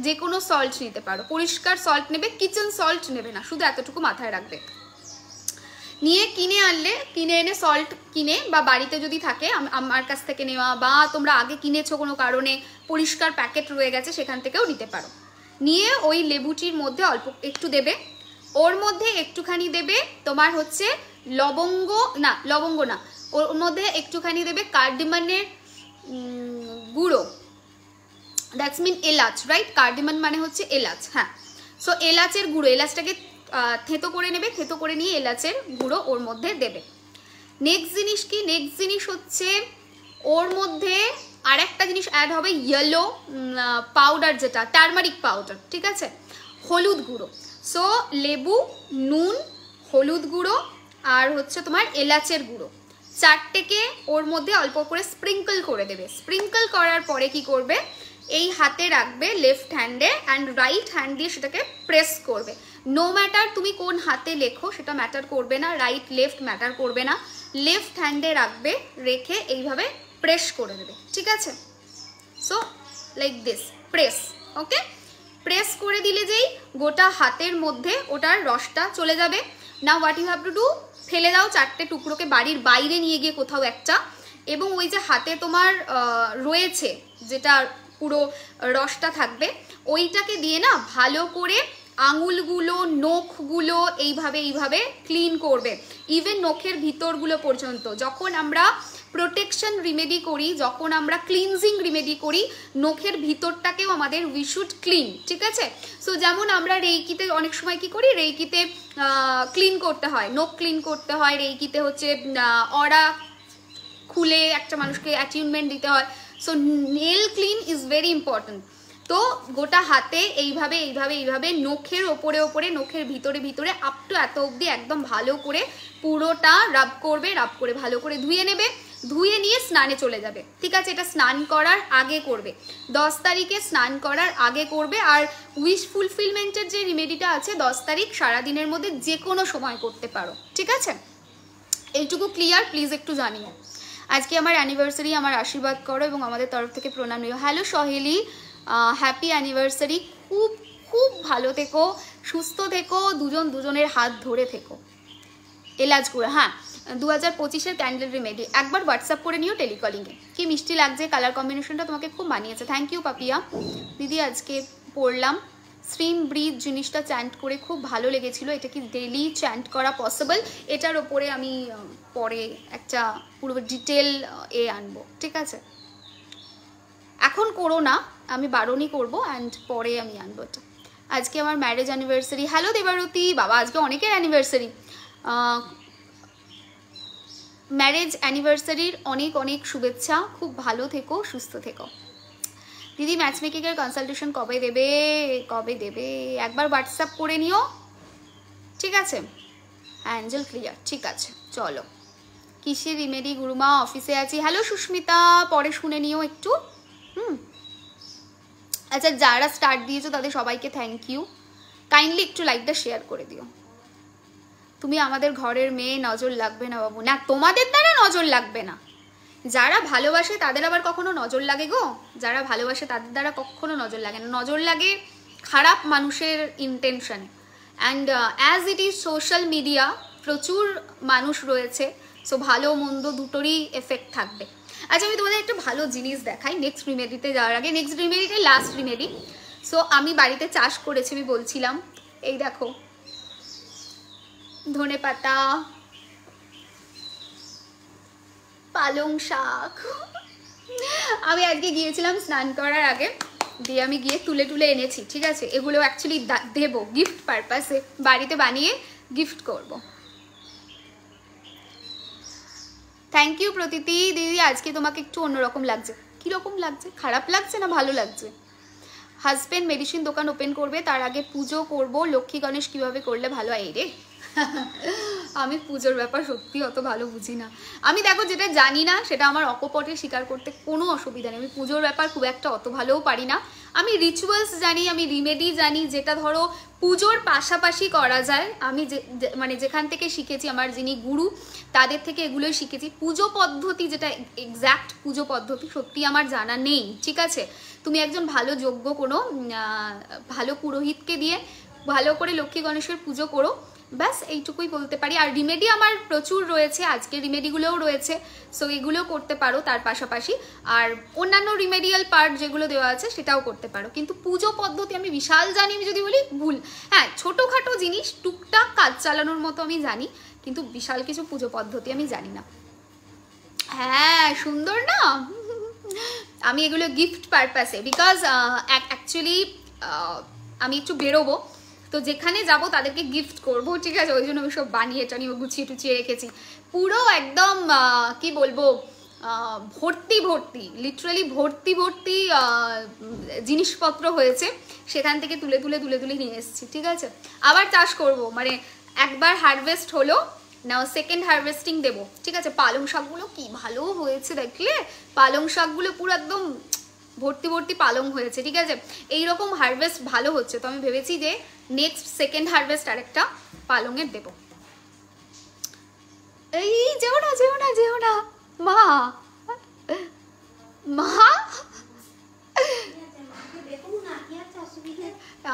যে কোনো সল্ট নিতে পারো, পরিষ্কার সল্ট নেবে, কিচেন সল্ট নেবে না, শুধু এতটুকু মাথায় রাখবে। নিয়ে কিনে আনলে, কিনে এনে সল্ট কিনে, বা বাড়িতে যদি থাকে আমার কাছ থেকে নেওয়া, বা তোমরা আগে কিনেছো কোনো কারণে পরিষ্কার প্যাকেট রয়ে গেছে সেখান থেকেও নিতে পারো। নিয়ে ওই লেবুটির মধ্যে অল্প একটু দেবে, ওর মধ্যে একটুখানি দেবে তোমার হচ্ছে লবঙ্গ না, ওর মধ্যে একটুখানি দেবে কার্ডিমানের গুঁড়ো, দ্যাটস মিন এলাচ, রাইট? কার্ডিমান মানে হচ্ছে এলাচ, হ্যাঁ। সো এলাচের গুঁড়ো, এলাচটাকে থেতো করে নেবে, থেতো করে নিয়ে এলাচের গুঁড়ো ওর মধ্যে দেবে। নেক্সট জিনিস কি, নেক্সট জিনিস হচ্ছে ওর মধ্যে আর একটা জিনিস অ্যাড হবে, ইয়েলো পাউডার, যেটা টারমারিক পাউডার, ঠিক আছে? হলুদ গুঁড়ো। সো লেবু, নুন, হলুদ গুঁড়ো আর হচ্ছে তোমার এলাচের গুঁড়ো, 4টেকে ওর মধ্যে অল্প করে স্প্রিঙ্কল করে দেবে। স্প্রিঙ্কল করার পরে কি করবে, এই হাতে রাখবে লেফট হ্যান্ডে, অ্যান্ড রাইট হ্যান্ড দিয়ে সেটাকে প্রেস করবে। নো ম্যাটার তুমি কোন হাতে লেখো, সেটা ম্যাটার করবে না, রাইট লেফট ম্যাটার করবে না, লেফট হ্যান্ডে রাখবে, রেখে এইভাবে প্রেস করে দেবে, ঠিক আছে? So like this press, okay? Press করে দিলে যেই গোটা হাতের মধ্যে ওটার রসটা চলে যাবে। Now what you have to do, ফেলে দাও 4টে টুকরোকে বাড়ির বাইরে নিয়ে গিয়ে কোথাও একটা, এবং ওই যে হাতে তোমার রয়েছে যেটা পুরো রসটা থাকবে, ওইটাকে দিয়ে না ভালো করে আঙুলগুলো, নখগুলো এইভাবে ক্লিন করবে, ইভেন নখের ভিতরগুলো পর্যন্ত। যখন আমরা প্রোটেকশন রিমেডি করি, যখন আমরা ক্লিনজিং রিমেডি করি, নখের ভিতরটাকেও আমাদের উই শুড ক্লিন, ঠিক আছে? সো যেমন আমরা রেইকিতে অনেক সময় কি করি, রেইকিতে ক্লিন করতে হয়, নখ ক্লিন করতে হয়, রেইকিতে হচ্ছে অরা খুলে একটা মানুষকে অ্যাটিউনমেন্ট দিতে হয়। So nail clean is very important. তো গোটা হাতে এইভাবে নখের ওপরে নখের ভিতরে আপ টু এত অবধি একদম ভালো করে পুরোটা রাব করবে, রাব করে ভালো করে ধুয়ে নেবে, ধুয়ে নিয়ে স্নানে চলে যাবে, ঠিক আছে? এটা স্নান করার আগে করবে, 10 তারিখে স্নান করার আগে করবে। আর উইশ ফুলফিলমেন্টের যে রিমেডিটা আছে 10 তারিখ সারাদিনের মধ্যে যে কোনো সময় করতে পারো, ঠিক আছে? এইটুকু ক্লিয়ার? প্লিজ একটু জানিও। আজকে আমার অ্যানিভার্সারি, আমার আশীর্বাদ করো এবং আমাদের তরফ থেকে প্রণাম নিও। হ্যালো সহেলি, হ্যাপি অ্যানিভার্সারি, খুব খুব ভালো থেকো, সুস্থ থেকো, দুজনের হাত ধরে থেকো। এলাচ গুঁড়ো, হ্যাঁ 2025-এর ক্যান্ডেল রিমেডি, একবার হোয়াটসঅ্যাপ করে নিও টেলিকলিংয়ে। কি মিষ্টি লাগছে, কালার কম্বিনেশনটা তোমাকে খুব মানিয়েছে, থ্যাংক ইউ পাপিয়া। দিদি আজকে পড়লাম স্ট্রিম ব্রিজ জিনিসটা চ্যান্ট করে খুব ভালো লেগেছিল, এটা কি ডেলি চ্যান্ট করা পসিবল? এটার ওপরে আমি পরে একটা পুরো ডিটেল আনবো, ঠিক আছে? এখন করো না, আমি বারণই করবো, অ্যান্ড পরে আমি আনবো এটা। আজকে আমার ম্যারেজ অ্যানিভার্সারি। হ্যালো দেবারতী, বাবা আজকে অনেকের অ্যানিভার্সারি। ম্যারেজ অ্যানিভার্সারির অনেক অনেক শুভেচ্ছা, খুব ভালো থেকো, সুস্থ থেকো। দিদি ম্যাচমেকিংয়ের কনসালটেশন কবে দেবে? একবার হোয়াটসঅ্যাপ করে নিও, ঠিক আছে? অ্যাঞ্জেল ক্লিয়ার, ঠিক আছে চলো। কিসের রিমেডি গুরুমা? অফিসে আছি। হ্যালো সুস্মিতা, পরে শুনে নিও একটু। আচ্ছা যারা স্টার্ট দিয়েছো তাদের সবাইকে থ্যাংক ইউ। কাইন্ডলি একটু লাইকটা শেয়ার করে দিও। তুমি আমাদের ঘরের মেয়ে, নজর লাগবে না বাবু। না, তোমাদের দ্বারা নজর লাগবে না, যারা ভালোবাসে তাদের আবার কখনো নজর লাগে গো? যারা ভালোবাসে তাদের দ্বারা কখনো নজর লাগে না, নজর লাগে খারাপ মানুষের intention. And as it is social media, প্রচুর মানুষ রয়েছে, সো ভালো মন্দ দুটোরই এফেক্ট থাকবে। আচ্ছা আমি তোমাদের একটা ভালো জিনিস দেখাই নেক্সট রিমেডিতে যাওয়ার আগে। নেক্সট রিমেডিতে লাস্ট রিমেডি। সো আমি বাড়িতে চাষ করেছি, আমি বলছিলাম, এই দেখো ধনেপাতা, পালং শাক। আমি আজকে গিয়েছিলাম স্নান করার আগে, দিয়ে আমি গিয়ে তুলে তুলে এনেছি, ঠিক আছে? এগুলো অ্যাকচুয়ালি দেবো গিফট পারপাসে, বাড়িতে বানিয়ে গিফট করব। থ্যাংক ইউ প্রতীতি দিদি, আজকে তোমাকে একটু অন্যরকম লাগছে। কীরকম লাগছে? খারাপ লাগছে না ভালো লাগছে? হাজব্যান্ড মেডিসিন দোকান ওপেন করবে, তার আগে পুজো করব, লক্ষ্মী গণেশ কীভাবে করলে ভালো হয়? এই রে, আমি পুজোর ব্যাপার সত্যি অত ভালো বুঝি না। আমি দেখো যেটা জানি না সেটা আমার অকপটে স্বীকার করতে কোনো অসুবিধা নেই। আমি পুজোর ব্যাপার খুব একটা অত ভালোও পারি না। আমি রিচুয়ালস জানি, আমি রিমেডি জানি, যেটা ধরো পুজোর পাশাপাশি করা যায়। আমি মানে যেখান থেকে শিখেছি, আমার যিনি গুরু তাদের থেকে এগুলোই শিখেছি। পুজো পদ্ধতি যেটা এক্স্যাক্ট পুজো পদ্ধতি সত্যি আমার জানা নেই, ঠিক আছে? তুমি একজন ভালো যোগ্য কোনো ভালো পুরোহিতকে দিয়ে ভালো করে লক্ষ্মী গণেশের পুজো করো, ব্যাস এইটুকুই বলতে পারি। আর রিমেডি আমার প্রচুর রয়েছে, আজকে রিমেডিগুলোও রয়েছে, সো এগুলো করতে পারো তার পাশাপাশি। আর অন্যান্য রিমেডিয়াল পার্ট যেগুলো দেওয়া আছে সেটাও করতে পারো, কিন্তু পুজো পদ্ধতি আমি বিশাল জানি আমি যদি বলি ভুল। হ্যাঁ, ছোটোখাটো জিনিস টুকটাক কাজ চালানোর মতো আমি জানি, কিন্তু বিশাল কিছু পুজো পদ্ধতি আমি জানি না। হ্যাঁ, সুন্দর না? আমি এগুলো গিফট পারপাসে, বিকজ অ্যাকচুয়ালি আমি একটু বেরোবো, তো যেখানে যাব তাদেরকে গিফট করব, ঠিক আছে? ওই জন্য আমি সব বানিয়ে টানিয়ে গুছিয়ে টুচিয়ে রেখেছি। পুরো একদম কি বলবো, ভর্তি ভর্তি, লিটারালি ভর্তি ভর্তি জিনিসপত্র হয়েছে, সেখান থেকে তুলে তুলে তুলে তুলে নিয়ে এসেছি, ঠিক আছে? আবার চাষ করব, মানে একবার হারভেস্ট হলো না, সেকেন্ড হারভেস্টিং দেবো, ঠিক আছে? পালং শাকগুলো কি ভালো হয়েছে দেখলে, পালং শাকগুলো পুরো একদম ভর্তি ভর্তি পালং হয়েছে, ঠিক আছে? এইরকম হারভেস্ট ভালো হচ্ছে, তো আমি ভেবেছি যে নেক্সট সেকেন্ড হারভেস্ট আরেকটা পালংয়ের দেবো। এই যেও না যেও না যেও না মা, মা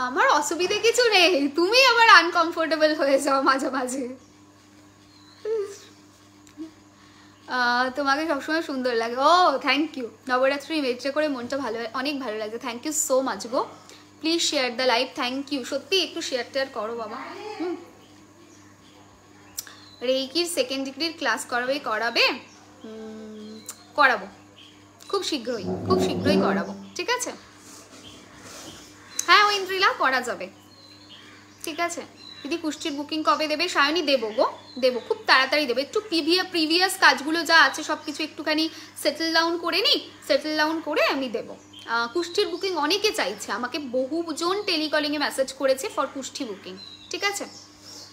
আমার অসুবিধে কিছু নেই, তুমি আবার আনকমফোর্টেবল হয়ে যাও মাঝে মাঝে। তোমাকে সবসময় সুন্দর লাগে। ও থ্যাংক ইউ। নবরাত্রি মেট্রে করে মনটা ভালো, অনেক ভালো লাগছে। থ্যাংক ইউ সো মাচ গো। Please share the live. Thank you, সত্যি একটু শেয়ার টেয়ার করো বাবা। রেইকির সেকেন্ড ডিগ্রির ক্লাস করাবে? করাবো খুব শীঘ্রই করাবো, ঠিক আছে? হ্যাঁ ঐন্দ্রিলা, করা যাবে, ঠিক আছে? দিদি কুষ্টির বুকিং কবে দেবে? সায়নী দেবো গো, দেবো, খুব তাড়াতাড়ি দেবো। একটু প্রিভিয়াস কাজগুলো যা আছে সব কিছু একটুখানি সেটেল ডাউন করে নিই, সেটেল ডাউন করে আমি দেবো। কুষ্টির বুকিং অনেকে চাইছে, আমাকে বহুজন টেলিকলিংয়ে মেসেজ করেছে ফর কুষ্টি বুকিং, ঠিক আছে?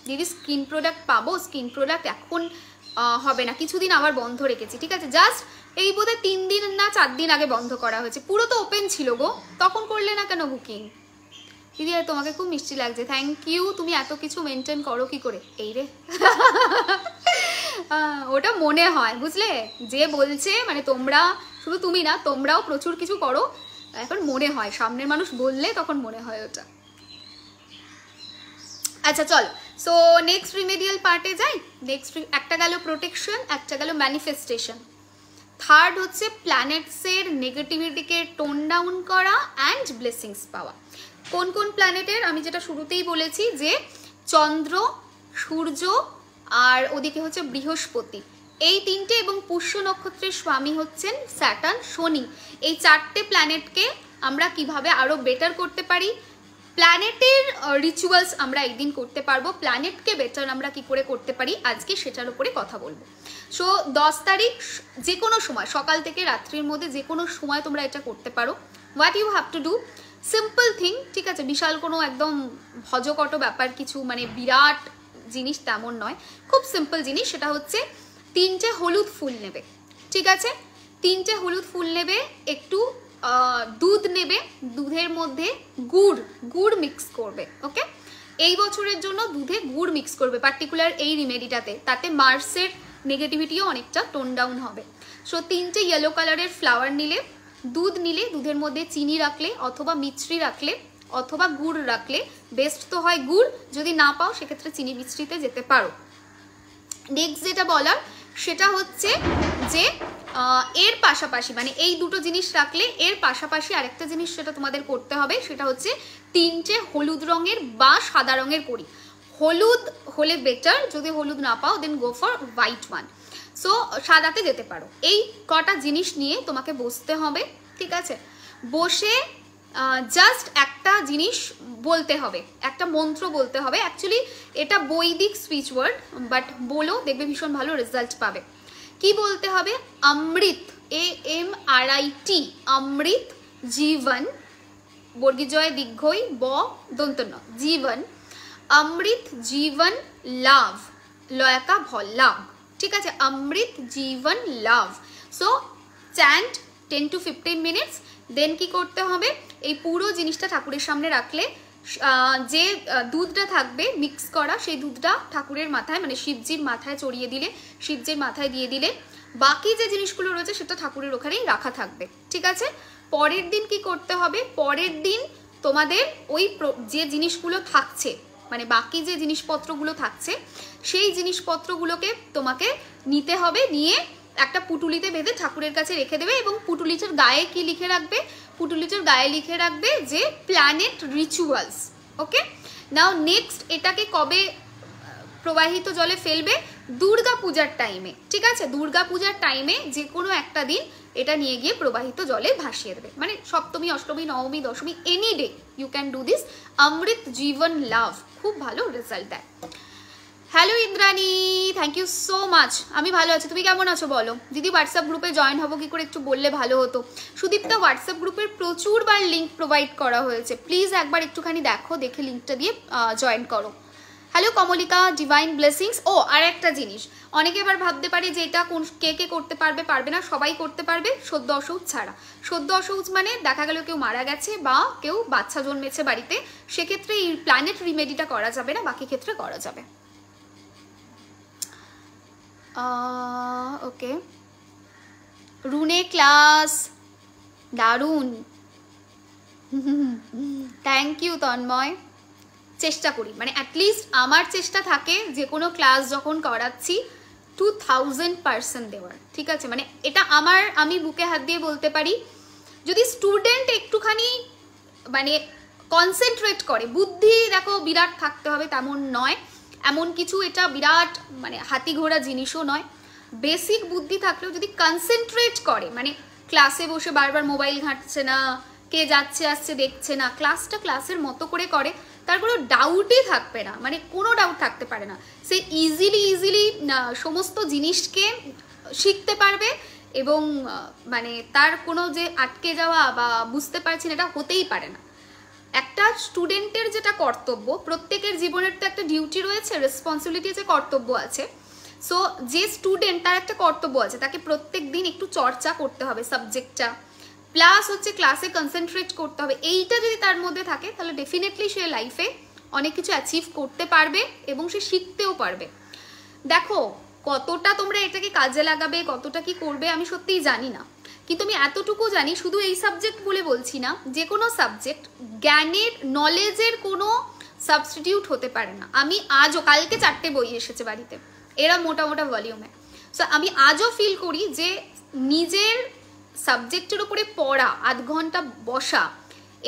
দিদি স্কিন প্রোডাক্ট পাবো? স্কিন প্রোডাক্ট এখন হবে না, কিছুদিন আবার বন্ধ রেখেছি, ঠিক আছে? জাস্ট এই বোধহয় 3 দিন না 4 দিন আগে বন্ধ করা হয়েছে, পুরো তো ওপেন ছিল গো, তখন করলে না কেন বুকিং? দিদি আর তোমাকে খুব মিষ্টি লাগছে। Thank you. তুমি এত কিছু মেনটেন করো কি করে? এই রে, ওটা মনে হয়, বুঝলে? যে বলছে মানে তোমরা, শুধু তুমি না, তোমরাও প্রচুর কিছু করো, এখন মনে হয়, সামনের মানুষ বললে তখন মনে হয় ওটা। আচ্ছা চল, সো নেক্সট রিমেডিয়াল পার্টে যাই। নেক্সট একটা গেল প্রোটেকশন, একটা গেল ম্যানিফেস্টেশন, থার্ড হচ্ছে প্ল্যানেটসের নেগেটিভিটিকে টোন ডাউন করা অ্যান্ড ব্লেসিংস পাওয়া। কোন কোন প্ল্যানেটের? আমি যেটা শুরুতেই বলেছি যে চন্দ্র, সূর্য আর ওদিকে হচ্ছে বৃহস্পতি, এই তিনটে, এবং পুষ্য নক্ষত্রের স্বামী হচ্ছেন স্যাটার্ন, শনি। এই 4টে প্ল্যানেটকে আমরা কিভাবে আরও বেটার করতে পারি, প্ল্যানেটের রিচুয়ালস আমরা একদিন করতে পারবো, প্ল্যানেটকে বেটার আমরা কি করে করতে পারি আজকে সেটার উপরে কথা বলবো। সো 10 তারিখ যে কোনো সময়, সকাল থেকে রাত্রির মধ্যে যে কোনো সময় তোমরা এটা করতে পারো। What you have to do, simple thing, ঠিক আছে? বিশাল কোনো একদম ভজকট ব্যাপার কিছু, মানে বিরাট জিনিস তেমন নয়, খুব সিম্পল জিনিস। সেটা হচ্ছে 3টে হলুদ ফুল নেবে, ঠিক আছে? 3টে হলুদ ফুল নেবে, একটু দুধ নেবে, দুধের মধ্যে গুড় মিক্স করবে, ওকে? এই বছরের জন্য দুধে গুড় মিক্স করবে পার্টিকুলার এই রিমেডিটাতে, তাতে মার্সের নেগেটিভিটিও অনেকটা টোন ডাউন হবে। সো 3টে ইয়েলো কালারের ফ্লাওয়ার নিলে, দুধ নিলে, দুধের মধ্যে চিনি রাখলে অথবা মিছরি রাখলে অথবা গুড় রাখলে, বেস্ট তো হয় গুড়, যদি না পাও সেক্ষেত্রে চিনি মিছরিতে যেতে পারো। নেক্সট যেটা বলার সেটা হচ্ছে যে এর পাশাপাশি, মানে এই দুটো জিনিস রাখলে এর পাশাপাশি আরেকটা জিনিস সেটা তোমাদের করতে হবে, সেটা হচ্ছে 3টে হলুদ রঙের বা সাদা রঙের কড়ি। হলুদ হলে বেটার, যদি হলুদ না পাও then go for white one. So সাদাতে যেতে পারো। এই কটা জিনিস নিয়ে তোমাকে বসতে হবে, ঠিক আছে? বসে জাস্ট একটা জিনিস বলতে হবে, একটা মন্ত্র বলতে হবে। অ্যাকচুয়ালি এটা বৈদিক স্পিচ ওয়ার্ড, বাট বলো, দেখবে ভীষণ ভালো রেজাল্ট পাবে। কি বলতে হবে? অমৃত, AMRIT, অমৃত জীবন, বর্গীজয় দীর্ঘই ব দন্ত ন, জীবন, অমৃত জীবন লাভ, লয়কা ভল লাভ, ঠিক আছে? অমৃত জীবন লাভ। So chant 10 to 15 minutes. Then কি করতে হবে? এই পুরো জিনিসটা ঠাকুরের সামনে রাখলে যে দুধটা থাকবে মিক্স করা, সেই দুধটা ঠাকুরের মাথায় মানে শিবজির মাথায় চড়িয়ে দিলে, শিবজির মাথায় দিয়ে দিলে, বাকি যে জিনিসগুলো রয়েছে সেটা ঠাকুরের ওখানেই রাখা থাকবে, ঠিক আছে? পরের দিন কি করতে হবে? পরের দিন তোমাদের ওই যে জিনিসগুলো থাকছে, মানে বাকি যে জিনিসপত্রগুলো থাকছে, সেই জিনিসপত্রগুলোকে তোমাকে নিতে হবে, নিয়ে একটা পুটুলিতে বেঁধে ঠাকুরের কাছে রেখে দেবে। এবং পুটুলিটার গায়ে কি লিখে রাখবে? পুটুলিটার গায়ে লিখে রাখবে যে প্ল্যানেট রিচুয়ালস। ওকে, নাও নেক্সট এটাকে কবে প্রবাহিত জলে ফেলবে? দুর্গা পূজার টাইমে, ঠিক আছে? দুর্গা পূজার টাইমে যে কোনো একটা দিন এটা নিয়ে গিয়ে প্রবাহিত জলে ভাসিয়ে দেবে, মানে সপ্তমী, অষ্টমী, নবমী, Dashami, any day you can do this. অমৃত জীবন লাভ, খুব ভালো রেজাল্ট দেয়। Hello Indrani, thank you so much. আমি ভালো আছি, তুমি কেমন আছো বলো? দিদি হোয়াটসঅ্যাপ গ্রুপে জয়েন হবো কি করে একটু বললে ভালো হতো। সুদীপ্তা, হোয়াটসঅ্যাপ গ্রুপের প্রচুরবার লিঙ্ক প্রোভাইড করা হয়েছে, প্লিজ একবার একটুখানি দেখো, দেখে লিঙ্কটা দিয়ে জয়েন করো। Hello Kamalika, divine blessings. ও আর একটা জিনিস, অনেকে এবার ভাবতে পারে যে এটা কোন কে কে করতে পারবে, পারবে না। সবাই করতে পারবে, সদ্য অসৌচ ছাড়া। সদ্য অসৌচ মানে দেখা গেল কেউ মারা গেছে বা কেউ বাচ্চা জন্মেছে বাড়িতে, সেক্ষেত্রে এই প্ল্যানেট রিমেডিটা করা যাবে না, বাকি ক্ষেত্রে করা যাবে। ওকে, রুনে ক্লাস দারুণ, থ্যাংক ইউ তন্ময়। চেষ্টা করি, মানে অ্যাটলিস্ট আমার চেষ্টা থাকে যে কোনো ক্লাস যখন করাচ্ছি 2000% দেওয়ার, ঠিক আছে? মানে এটা আমি বুকে হাত দিয়ে বলতে পারি, যদি স্টুডেন্ট একটুখানি মানে কনসেন্ট্রেট করে, বুদ্ধি দেখো বিরাট থাকতে হবে তেমন নয়, এমন কিছু এটা বিরাট মানে হাতি ঘোড়া জিনিসও নয়। বেসিক বুদ্ধি থাকলেও যদি কনসেন্ট্রেট করে, মানে ক্লাসে বসে বারবার মোবাইল ঘাঁটছে না, কে যাচ্ছে আসছে দেখছে না, ক্লাসটা ক্লাসের মতো করে করে, তার কোনো ডাউটই থাকবে না, মানে কোনো ডাউট থাকতে পারে না। সে ইজিলি সমস্ত জিনিসকে শিখতে পারবে এবং মানে তার কোনো যে আটকে যাওয়া বা বুঝতে পারছি না এটা হতেই পারে না। একটা স্টুডেন্টের যেটা কর্তব্য, প্রত্যেকের জীবনের তো একটা ডিউটি রয়েছে, রেসপন্সিবিলিটি আছে, কর্তব্য আছে। সো যে স্টুডেন্ট, তার একটা কর্তব্য আছে, তাকে প্রত্যেক দিন একটু চর্চা করতে হবে সাবজেক্টটা, প্লাস হচ্ছে ক্লাসে কনসেন্ট্রেট করতে হবে। এইটা যদি তার মধ্যে থাকে তাহলে ডেফিনেটলি সে লাইফে অনেক কিছু অ্যাচিভ করতে পারবে এবং সে শিখতেও পারবে। দেখো কতটা তোমরা এটাকে কাজে লাগাবে, কতটা কি করবে আমি সত্যিই জানি না, কিন্তু আমি এতটুকু জানি, শুধু এই সাবজেক্ট বলে বলছি না, যে কোনো সাবজেক্ট জ্ঞানের, নলেজের কোনো সাবস্টিটিউট হতে পারে না। আমি আজও, কালকে 4টে বই এসেছে বাড়িতে, এরা মোটা ভলিউমে। সো আমি আজও ফিল করি যে নিজের সাবজেক্টের উপরে পড়া, আধ ঘন্টা বসা,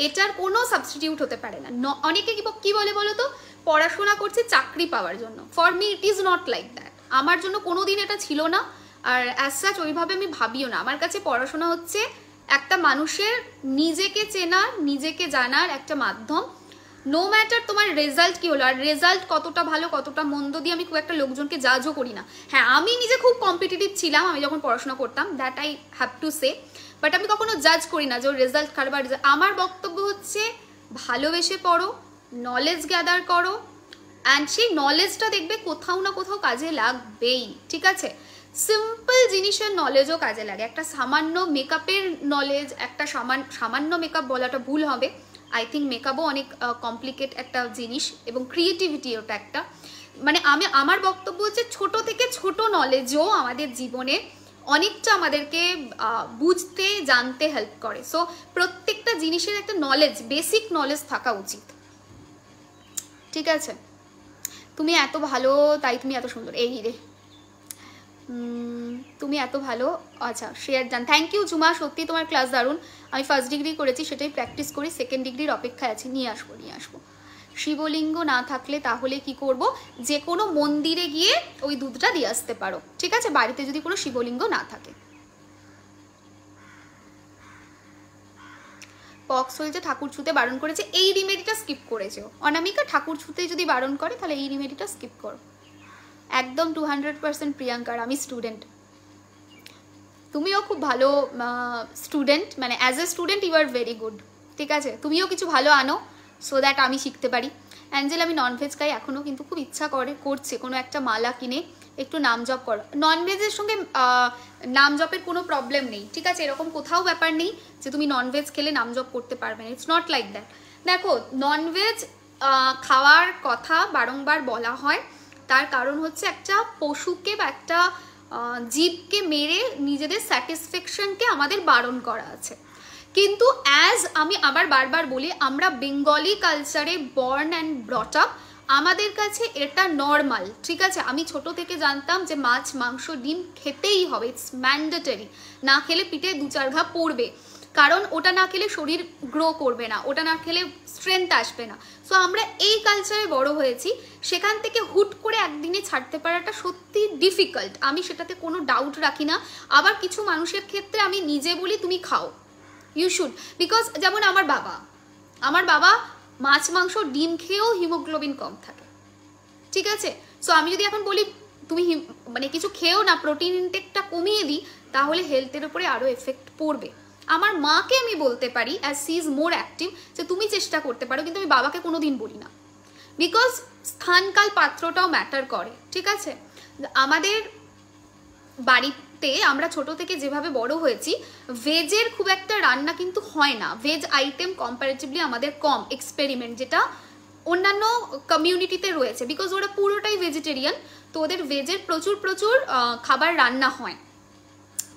এটার কোনো সাবস্টিটিউট হতে পারে না। অনেকে কি বলে বলো তো, পড়াশোনা করছে চাকরি পাওয়ার জন্য। For me it is not like that. আমার জন্য কোনো দিন এটা ছিল না, আর অ্যাজ সাচ ওইভাবে আমি ভাবিও না। আমার কাছে পড়াশোনা হচ্ছে একটা মানুষের নিজেকে চেনার, নিজেকে জানার একটা মাধ্যম। নো ম্যাটার তোমার রেজাল্ট কি হলো, আর রেজাল্ট কতটা ভালো কতটা মন্দ দিয়ে আমি খুব একটা লোকজনকে জাজও করি না। হ্যাঁ, আমি নিজে খুব কম্পিটিটিভ ছিলাম আমি যখন পড়াশোনা করতাম, that I have to say, but আমি কখনো জাজ করি না যে ওর রেজাল্ট খারাপ। আমার বক্তব্য হচ্ছে ভালোবেসে পড়ো, নলেজ গ্যাদার করো, অ্যান্ড সেই নলেজটা দেখবে কোথাও না কোথাও কাজে লাগবেই, ঠিক আছে? সিম্পল জিনিসের নলেজও কাজে লাগে। একটা সামান্য মেকআপের নলেজ, একটা সামান্য মেকআপ বলাটা ভুল হবে, আই থিঙ্ক মেকআপও অনেক কমপ্লিকেট একটা জিনিস, এবং ক্রিয়েটিভিটি ওটা একটা, মানে আমার বক্তব্য হচ্ছে ছোট থেকে ছোট নলেজও আমাদের জীবনে অনেকটা আমাদেরকে বুঝতে জানতে হেল্প করে। সো প্রত্যেকটা জিনিসের একটা নলেজ, বেসিক নলেজ থাকা উচিত, ঠিক আছে? তুমি এত ভালো, তাই তুমি এত সুন্দর, এই রে তুমি এত ভালো। আচ্ছা, শেয়ার জান, থ্যাংক ইউ জুমা, সত্যি তোমার ক্লাস দারুণ। আমি ফার্স্ট ডিগ্রি করেছি, সেটাই প্র্যাকটিস করি, সেকেন্ড ডিগ্রির অপেক্ষায় আছি, নিয়ে আসবো। শিবলিঙ্গ না থাকলে তাহলে কি করব, যে কোনো মন্দিরে গিয়ে ওই দুধটা দিয়ে আসতে পারো, ঠিক আছে, বাড়িতে যদি কোনো শিবলিঙ্গ না থাকে। পক্স হয়েছে, ঠাকুর ছুতে বারণ করেছে, এই রিমেডিটা স্কিপ করেছে অনামিকা। ঠাকুর ছুতে যদি বারণ করে তাহলে এই রিমেডিটা স্কিপ করো একদম 200% প্রিয়াঙ্কার। আমি স্টুডেন্ট, তুমিও খুব ভালো স্টুডেন্ট, মানে as a student you are very good, ঠিক আছে, তুমিও কিছু ভালো আনো সো দ্যাট আমি শিখতে পারি। অ্যাঞ্জেল আমি ননভেজ খাই এখনও, কিন্তু খুব ইচ্ছা করছে কোনো একটা মালা কিনে একটু নাম জপ করো। ননভেজের সঙ্গে নাম জপের কোনো প্রবলেম নেই, ঠিক আছে, এরকম কোথাও ব্যাপার নেই যে তুমি ননভেজ খেলে নাম জপ করতে পারবে না, ইটস নট লাইক দ্যাট। দেখো, ননভেজ খাওয়ার কথা বারংবার বলা হয়, তার কারণ হচ্ছে একটা পশুকে বা একটা জীবকে মেরে নিজেদের স্যাটিসফ্যাকশনকে আমাদের বারণ করা আছে। কিন্তু অ্যাজ আমি আবার বারবার বলি, আমরা বেঙ্গলি কালচারে বর্ন অ্যান্ড ব্রট আপ, আমাদের কাছে এটা নর্মাল, ঠিক আছে। আমি ছোট থেকে জানতাম যে মাছ মাংস ডিম খেতেই হবে, ইটস ম্যান্ডেটরি, না খেলে পিঠে 2-4 ঘা পড়বে, কারণ ওটা না খেলে শরীর গ্রো করবে না, ওটা না খেলে স্ট্রেংথ আসবে না। সো আমরা এই কালচারে বড় হয়েছি, সেখান থেকে হুট করে একদিনে ছাড়তে পারাটা সত্যি ডিফিকাল্ট, আমি সেটাতে কোনো ডাউট রাখি না। আবার কিছু মানুষের ক্ষেত্রে আমি নিজে বলি তুমি খাও, ইউ শুড, বিকজ যেমন আমার বাবা মাছ মাংস ডিম খেয়েও হিমোগ্লোবিন কম থাকে, ঠিক আছে। সো আমি যদি এখন বলি তুমি মানে কিছু খেয়েও না, প্রোটিন ইনটেকটা কমিয়ে দিই, তাহলে হেলথের উপরে আরও এফেক্ট পড়বে। আমার মাকে আমি বলতে পারি as she is more active যে তুমি চেষ্টা করতে পারো, কিন্তু আমি বাবাকে কোনো দিন বলি না, বিকজ স্থানকাল পাত্রটাও ম্যাটার করে, ঠিক আছে। আমাদের বাড়িতে আমরা ছোট থেকে যেভাবে বড় হয়েছি, ভেজের খুব একটা রান্না কিন্তু হয় না, ভেজ আইটেম কম্পারেটিভলি আমাদের কম, এক্সপেরিমেন্ট যেটা অন্যান্য কমিউনিটিতে রয়েছে, বিকজ ওরা পুরোটাই ভেজিটেরিয়ান, তো ওদের ভেজের প্রচুর খাবার রান্না হয়,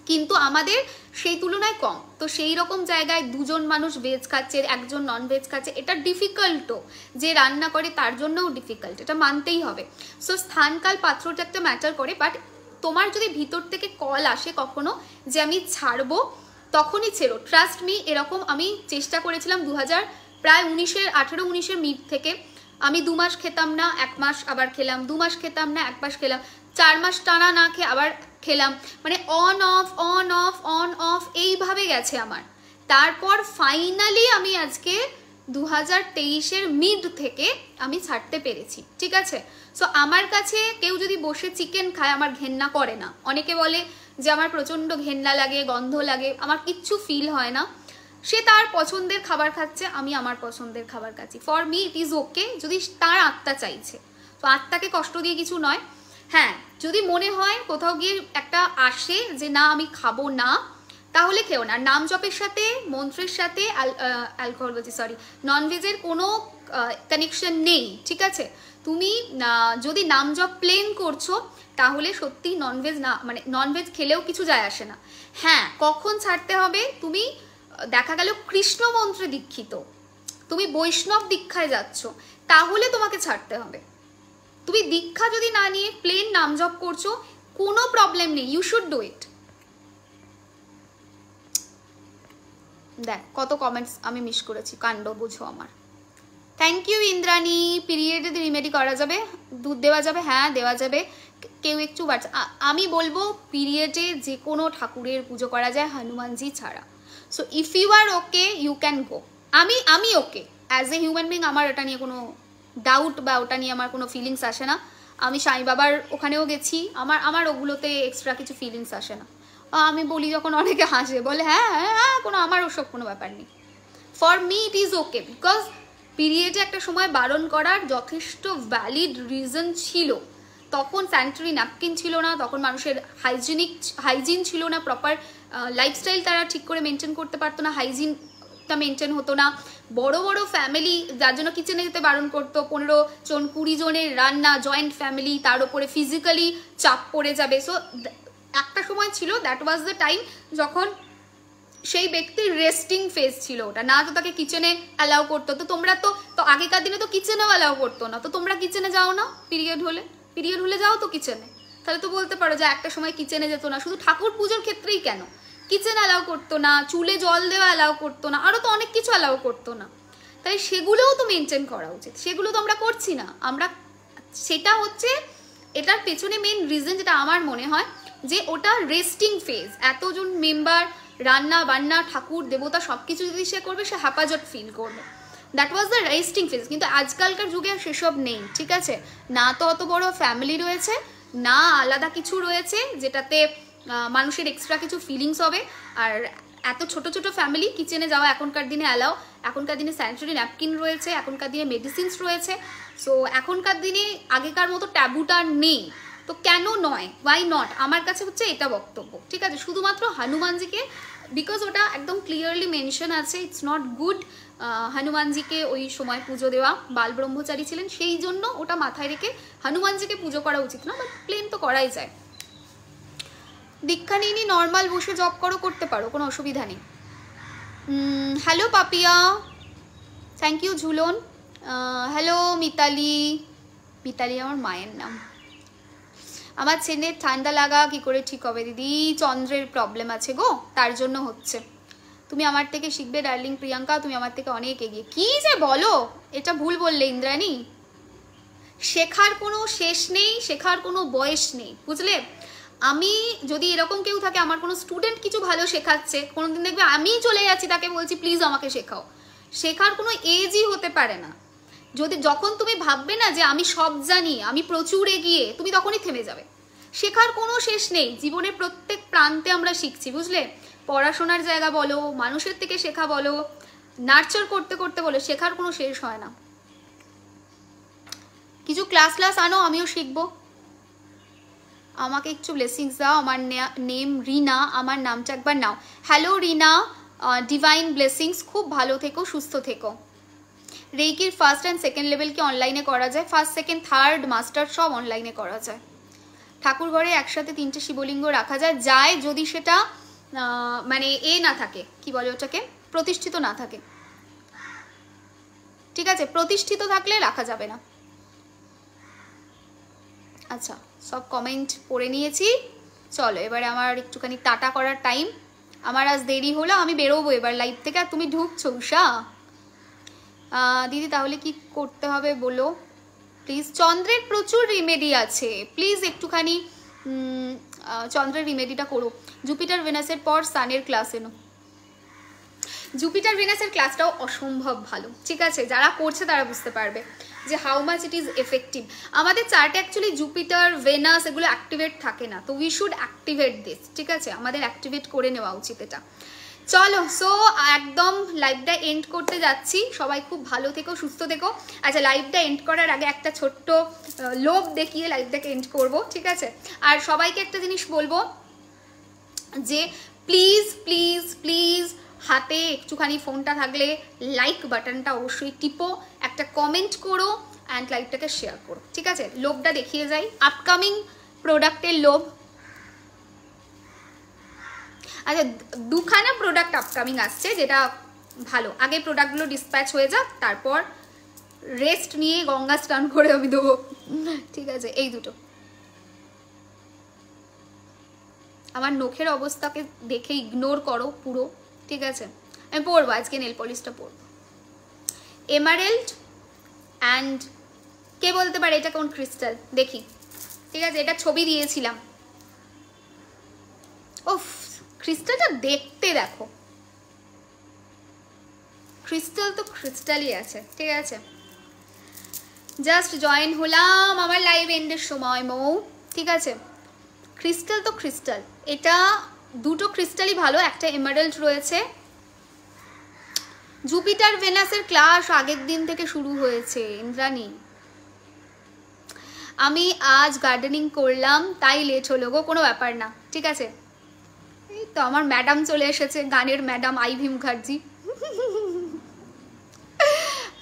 কিন্তু আমাদের সেই তুলনায় কম। তো সেই রকম জায়গায় 2 জন মানুষ ভেজ খাচ্ছে, 1 জন নন ভেজ খাচ্ছে, এটা ডিফিকাল্টও, যে রান্না করে তার জন্যও ডিফিকাল্ট, এটা মানতেই হবে। সো স্থানকাল পাত্রটা একটা ম্যাটার করে, বাট তোমার যদি ভিতর থেকে কল আসে কখনো যে আমি ছাড়বো, তখনই ছেড়ো, ট্রাস্ট মি। এরকম আমি চেষ্টা করেছিলাম 2018-19 মিড থেকে, আমি 2 মাস খেতাম না, 1 মাস আবার খেলাম, 2 মাস খেতাম না, 1 মাস খেলাম, 4 মাস টানা না খেয়ে আবার খেলাম, মানে অন অফ এইভাবে গেছে আমার। তারপর ফাইনালি আমি আজকে 2023-এর মিড থেকে আমি ছাড়তে পেরেছি, ঠিক আছে। সো আমার কাছে কেউ যদি বসে চিকেন খায় আমার ঘেন্না করে না। অনেকে বলে যে আমার প্রচণ্ড ঘেন্না লাগে, গন্ধ লাগে, আমার কিচ্ছু ফিল হয় না। সে তার পছন্দের খাবার খাচ্ছে, আমি আমার পছন্দের খাবার খাচ্ছি, for me it is okay, যদি তার আত্মা চাইছে। তো আত্মাকে কষ্ট দিয়ে কিছু নয়। হ্যাঁ, যদি মনে হয় কোথাও গিয়ে একটা আসে যে না আমি খাবো না, তাহলে খেও না। নাম জপের সাথে, মন্ত্রের সাথে অ্যালকোহল বলছি, সরি, ননভেজের কোনো কানেকশন নেই, ঠিক আছে। তুমি যদি নাম জপ প্লেন করছো তাহলে সত্যি ননভেজ না, মানে ননভেজ খেলেও কিছু যায় আসে না। হ্যাঁ, কখন ছাড়তে হবে, তুমি দেখা গেল কৃষ্ণ মন্ত্রে দীক্ষিত, তুমি বৈষ্ণব দীক্ষায় যাচ্ছ, তাহলে তোমাকে ছাড়তে হবে। তুমি দীক্ষা যদি না নিয়ে প্লেন নাম জপ করছো, কোনো প্রবলেম নেই, ইউ শুড ডু ইট। দেখ কত কমেন্টস আমি মিস করেছি, কাণ্ড বুঝো আমার। Thank you Indrani. পিরিয়ডে রিমেডি করা যাবে, দুধ দেওয়া যাবে? হ্যাঁ দেওয়া যাবে। কেউ একটু আমি বলবো পিরিয়ডে যে কোনো ঠাকুরের পুজো করা যায় হনুমানজি ছাড়া। So if you are okay you can go. আমি okay as a human being, আমার এটা নিয়ে কোনো ডাউট বা ওটা নিয়ে আমার কোনো ফিলিংস আসে না। আমি সাই বাবার ওখানেও গেছি, আমার ওগুলোতে এক্সট্রা কিছু ফিলিংস আসে না। আমি বলি যখন অনেকে হাসে, বলে হ্যাঁ হ্যাঁ কোনো আমার ওসব কোনো ব্যাপার নেই। For me it is okay, because পিরিয়ডে একটা সময় বারণ করার যথেষ্ট ভ্যালিড রিজন ছিল। তখন স্যানিটারি ন্যাপকিন ছিল না, তখন মানুষের হাইজিন ছিল না, প্রপার লাইফস্টাইল তারা ঠিক করে মেনটেন করতে পারতো না, হাইজিনটা মেনটেন হতো না। বড় বড় ফ্যামিলি যার জন্য কিচেনে যেতে বারণ করতো, 15 জন 20 জনের রান্না, জয়েন্ট ফ্যামিলি, তার উপরে ফিজিক্যালি চাপ পড়ে যাবে। সো একটা সময় ছিল, দ্যাট ওয়াজ দ্য টাইম যখন সেই ব্যক্তির রেস্টিং ফেজ ছিল ওটা, না তো তাকে কিচেনে অ্যালাউ করতো। তো তোমরা তো আগেকার দিনে তো কিচেনেও অ্যালাউ করতো না, তো তোমরা কিচেনে যাও না? পিরিয়ড হলে যাও তো কিচেনে। তাহলে তো বলতে পারো যে একটা সময় কিচেনে যেত না, শুধু ঠাকুর পুজোর ক্ষেত্রেই কেন, কিচেন অ্যালাউ করতো না, চুলে জল দেওয়া অ্যালাউ করতো না, আরও তো অনেক কিছু অ্যালাউ করতো না। তাই সেগুলোও তো মেনটেন করা উচিত, সেগুলো তো আমরা করছি না। আমরা সেটা হচ্ছে এটার পেছনে মেন রিজন যেটা আমার মনে হয় যে ওটা রেস্টিং ফেজ। এতজন মেম্বার, রান্না বান্না, ঠাকুর দেবতা সব কিছু যদি সে করবে, সে হ্যাপাজট ফিল করবে। That was the resting phase. কিন্তু আজকালকার যুগে সেসব নেই, ঠিক আছে? না তো অত বড় ফ্যামিলি রয়েছে, না আলাদা কিছু রয়েছে যেটাতে মানুষের এক্সট্রা কিছু ফিলিংস হবে। আর এত ছোট ছোট ফ্যামিলি কিচেনে যাওয়া এখনকার দিনে অ্যালাও। এখনকার দিনে স্যানিটারি ন্যাপকিন রয়েছে, এখনকার দিনে মেডিসিনস রয়েছে। সো এখনকার দিনে আগেকার মতো ট্যাবুটা নেই। তো কেন নয়, ওয়াই নট? আমার কাছে হচ্ছে এটা বক্তব্য, ঠিক আছে? শুধুমাত্র হনুমানজিকে, বিকজ ওটা একদম ক্লিয়ারলি মেনশন আছে, ইটস নট গুড হনুমানজিকে ওই সময় পুজো দেওয়া। বাল ব্রহ্মচারী ছিলেন, সেই জন্য ওটা মাথায় রেখে হনুমানজিকে পুজো করা উচিত না, বাট প্লেন তো করাই যায়। দীক্ষা নিয়ে নর্মাল বসে জব করতে পারো, কোনো অসুবিধা নেই। Hello Papiya, thank you Jhulan. Hello Mitali, Mitali আমার মায়ের নাম। আমার ছেলের ঠান্ডা লাগা কি করে ঠিক হবে দিদি? চন্দ্রের প্রবলেম আছে গো, তার জন্য হচ্ছে। তুমি আমার থেকে শিখবে ডার্লিং প্রিয়াঙ্কা, তুমি আমার থেকে অনেক এগিয়ে। কি যে বলো, এটা ভুল বললে ইন্দ্রাণী। শেখার কোনো শেষ নেই, শেখার কোনো বয়স নেই, বুঝলে? আমি যদি এরকম কেউ থাকে, আমার কোনো স্টুডেন্ট কিছু ভালো শেখাচ্ছে, কোনোদিন দেখবে আমি চলে যাচ্ছি তাকে বলছি প্লিজ আমাকে শেখাও। শেখার কোনো এজই হতে পারে না। যখন তুমি ভাববে না যে আমি সব জানি, আমি প্রচুর এগিয়ে, তুমি তখনই থেমে যাবে। শেখার কোনো শেষ নেই, জীবনের প্রত্যেক প্রান্তে আমরা শিখছি, বুঝলে? পড়াশোনার জায়গা বলো, মানুষের থেকে শেখা বলো, নার্চার করতে করতে বলো, শেখার কোনো শেষ হয় না। কিছু ক্লাস আনো, আমিও শিখবো। আমাকে একটু ব্লেসিংস দাও। আমার নেম রিনা, আমার নামটা একবার নাও। হ্যালো রিনা, ডিভাইন ব্লেসিংস, খুব ভালো থেকো, সুস্থ থেকো। রেইকির ফার্স্ট অ্যান্ড সেকেন্ড লেভেল কি অনলাইনে করা যায়? ফার্স্ট, সেকেন্ড, থার্ড, মাস্টার সব অনলাইনে করা যায়। ঠাকুর ঘরে একসাথে 3টে শিবলিঙ্গ রাখা যায় যদি সেটা মানে না থাকে, কি বলে ওটাকে, প্রতিষ্ঠিত না থাকে, ঠিক আছে? প্রতিষ্ঠিত থাকলে রাখা যাবে না। আচ্ছা, সব কমেন্ট পড়ে নিয়েছি। চলো এবারে আমার একটুখানি টাটা করার টাইম। আমার আজ দেরি হলো, আমি বেরোবো এবার লাইভ থেকে। আর তুমি ঢুকছো উষা? দিদি তাহলে কি করতে হবে বলো প্লিজ? চন্দ্রের প্রচুর রিমেডি আছে, প্লিজ একটুখানি চন্দ্রের রিমেডিটা করো। জুপিটার ভেনাসের পর সানের ক্লাস এনো। জুপিটার ভেনাসের ক্লাসটাও অসম্ভব ভালো, ঠিক আছে? যারা করছে তারা বুঝতে পারবে যে how much it is effective. আমাদের চার্টে অ্যাকচুয়ালি জুপিটার, ভেনাস এগুলো অ্যাক্টিভেট থাকে না, তো উই শুড অ্যাক্টিভেট দিস, ঠিক আছে? আমাদের অ্যাক্টিভেট করে নেওয়া উচিত এটা। চলো, সো একদম লাইভটা এন্ড করতে যাচ্ছি। সবাই খুব ভালো থেকো, সুস্থ থেকো। আচ্ছা, লাইভটা এন্ড করার আগে একটা ছোট্ট লোভ দেখিয়ে লাইভটাকে এন্ড করব, ঠিক আছে? আর সবাইকে একটা জিনিস বলবো যে প্লিজ প্লিজ প্লিজ হাতে একটুখানি ফোনটা থাকলে লাইক বাটনটা অবশ্যই টিপো, একটা কমেন্ট করো অ্যান্ড লাইভটাকে শেয়ার করো, ঠিক আছে? লোভটা দেখিয়ে যাই, আপকামিং প্রোডাক্টের লোভ। আচ্ছা, 2খানা প্রোডাক্ট আপকামিং আসছে, যেটা ভালো। আগে প্রোডাক্টগুলো ডিসপ্যাচ হয়ে যাক, তারপর রেস্ট নিয়ে গঙ্গা স্নান করে আমি দেবো, ঠিক আছে? এই দুটো। আমার নখের অবস্থাকে দেখে ইগনোর করো পুরো, ঠিক আছে? আমি পরবো আজকে, নেল পলিশটা পরবো। এমারেল্ড অ্যান্ড কে বলতে পারে এটা কোন ক্রিস্টাল? দেখি, ঠিক আছে? এটা ছবি দিয়েছিলাম। ওফ, ক্রিস্টালটা দেখতে দেখো, ক্রিস্টাল তো ক্রিস্টালই আছে, ঠিক আছে? জাস্ট জয়েন হলাম আমার লাইভ এন্ডের সময় মৌ, ঠিক আছে? ক্রিস্টাল তো ক্রিস্টাল, এটা দুটো ক্রিস্টালই ভালো। একটা এমারেল্ড রয়েছে। জুপিটার ভেনাসের ক্লাস আগের দিন থেকে শুরু হয়েছে ইন্দ্রাণী। আমি আজ গার্ডেনিং করলাম তাই লেট হলো গো, কোনো ব্যাপার না, ঠিক আছে? এই তো আমার ম্যাডাম চলে এসেছে, গানের madam Ivy Mukherjee.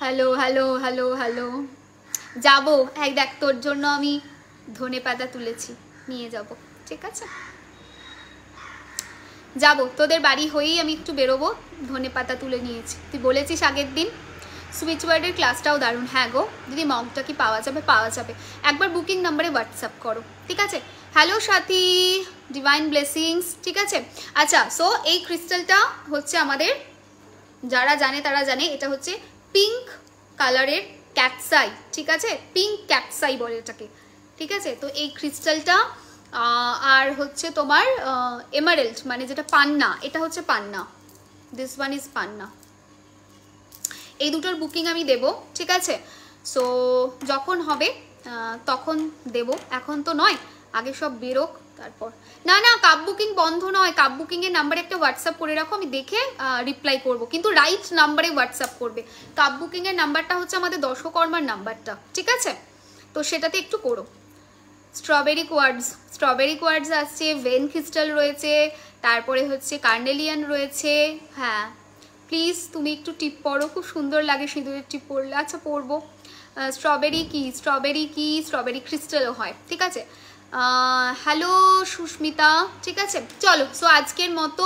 Hello hello hello hello. যাবো, এক দেখ তোর জন্য আমি ধনে পাতা তুলেছি, নিয়ে যাব, ঠিক আছে? যাবো, তোদের বাড়ি হয়েই আমি একটু বেরোবো, ধনে পাতা তুলে নিয়েছি। তুই বলেছিস আগের দিন। সুইচ ওয়ার্ডের ক্লাসটাও দারুণ। হ্যাঁ গো দিদি, মগটা কি পাওয়া যাবে? পাওয়া যাবে, একবার বুকিং নাম্বারে হোয়াটসঅ্যাপ করো, ঠিক আছে? হ্যালো সাথী, ডিভাইন ব্লেসিংস, ঠিক আছে? আচ্ছা, সো এই ক্রিস্টালটা হচ্ছে আমাদের, যারা জানে তারা জানে, এটা হচ্ছে পিঙ্ক কালারের ক্যাটসাই, ঠিক আছে, পিঙ্ক ক্যাটসাই বলে এটাকে, ঠিক আছে। তো এই ক্রিস্টালটা আর হচ্ছে তোমার এমারেল্ড মানে যেটা পান্না, এটা হচ্ছে পান্না, দিস ওয়ান ইজ পান্না। এই দুটোর বুকিং আমি দেব, ঠিক আছে। সো যখন হবে তখন দেব, এখন তো নয়, আগে সব বেরোক তারপর। না না, কাপ বুকিং বন্ধ নয়, কাপ বুকিংয়ের নাম্বারে একটা হোয়াটসঅ্যাপ করে রাখো, আমি দেখে রিপ্লাই করব, কিন্তু রাইট নাম্বারে হোয়াটসঅ্যাপ করবে। কাপ বুকিংয়ের নাম্বারটা হচ্ছে আমাদের দর্শকর্মার নাম্বারটা, ঠিক আছে, তো সেটাতে একটু করো। স্ট্রবেরি কোয়ার্ডস আসছে, ভেন ক্রিস্টাল রয়েছে, তারপরে হচ্ছে কার্নেলিয়ান রয়েছে। হ্যাঁ প্লিজ তুমি একটু টিপ পরো, খুব সুন্দর লাগে সিঁদুরের টিপ পরলে। আচ্ছা পরবো। স্ট্রবেরি স্ট্রবেরি ক্রিস্টালও হয়, ঠিক আছে। হ্যালো সুস্মিতা, ঠিক আছে। চলো, সো আজকের মতো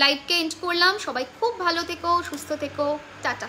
লাইভকে এন্ড করলাম। সবাই খুব ভালো থেকো, সুস্থ থেকো, টাটা।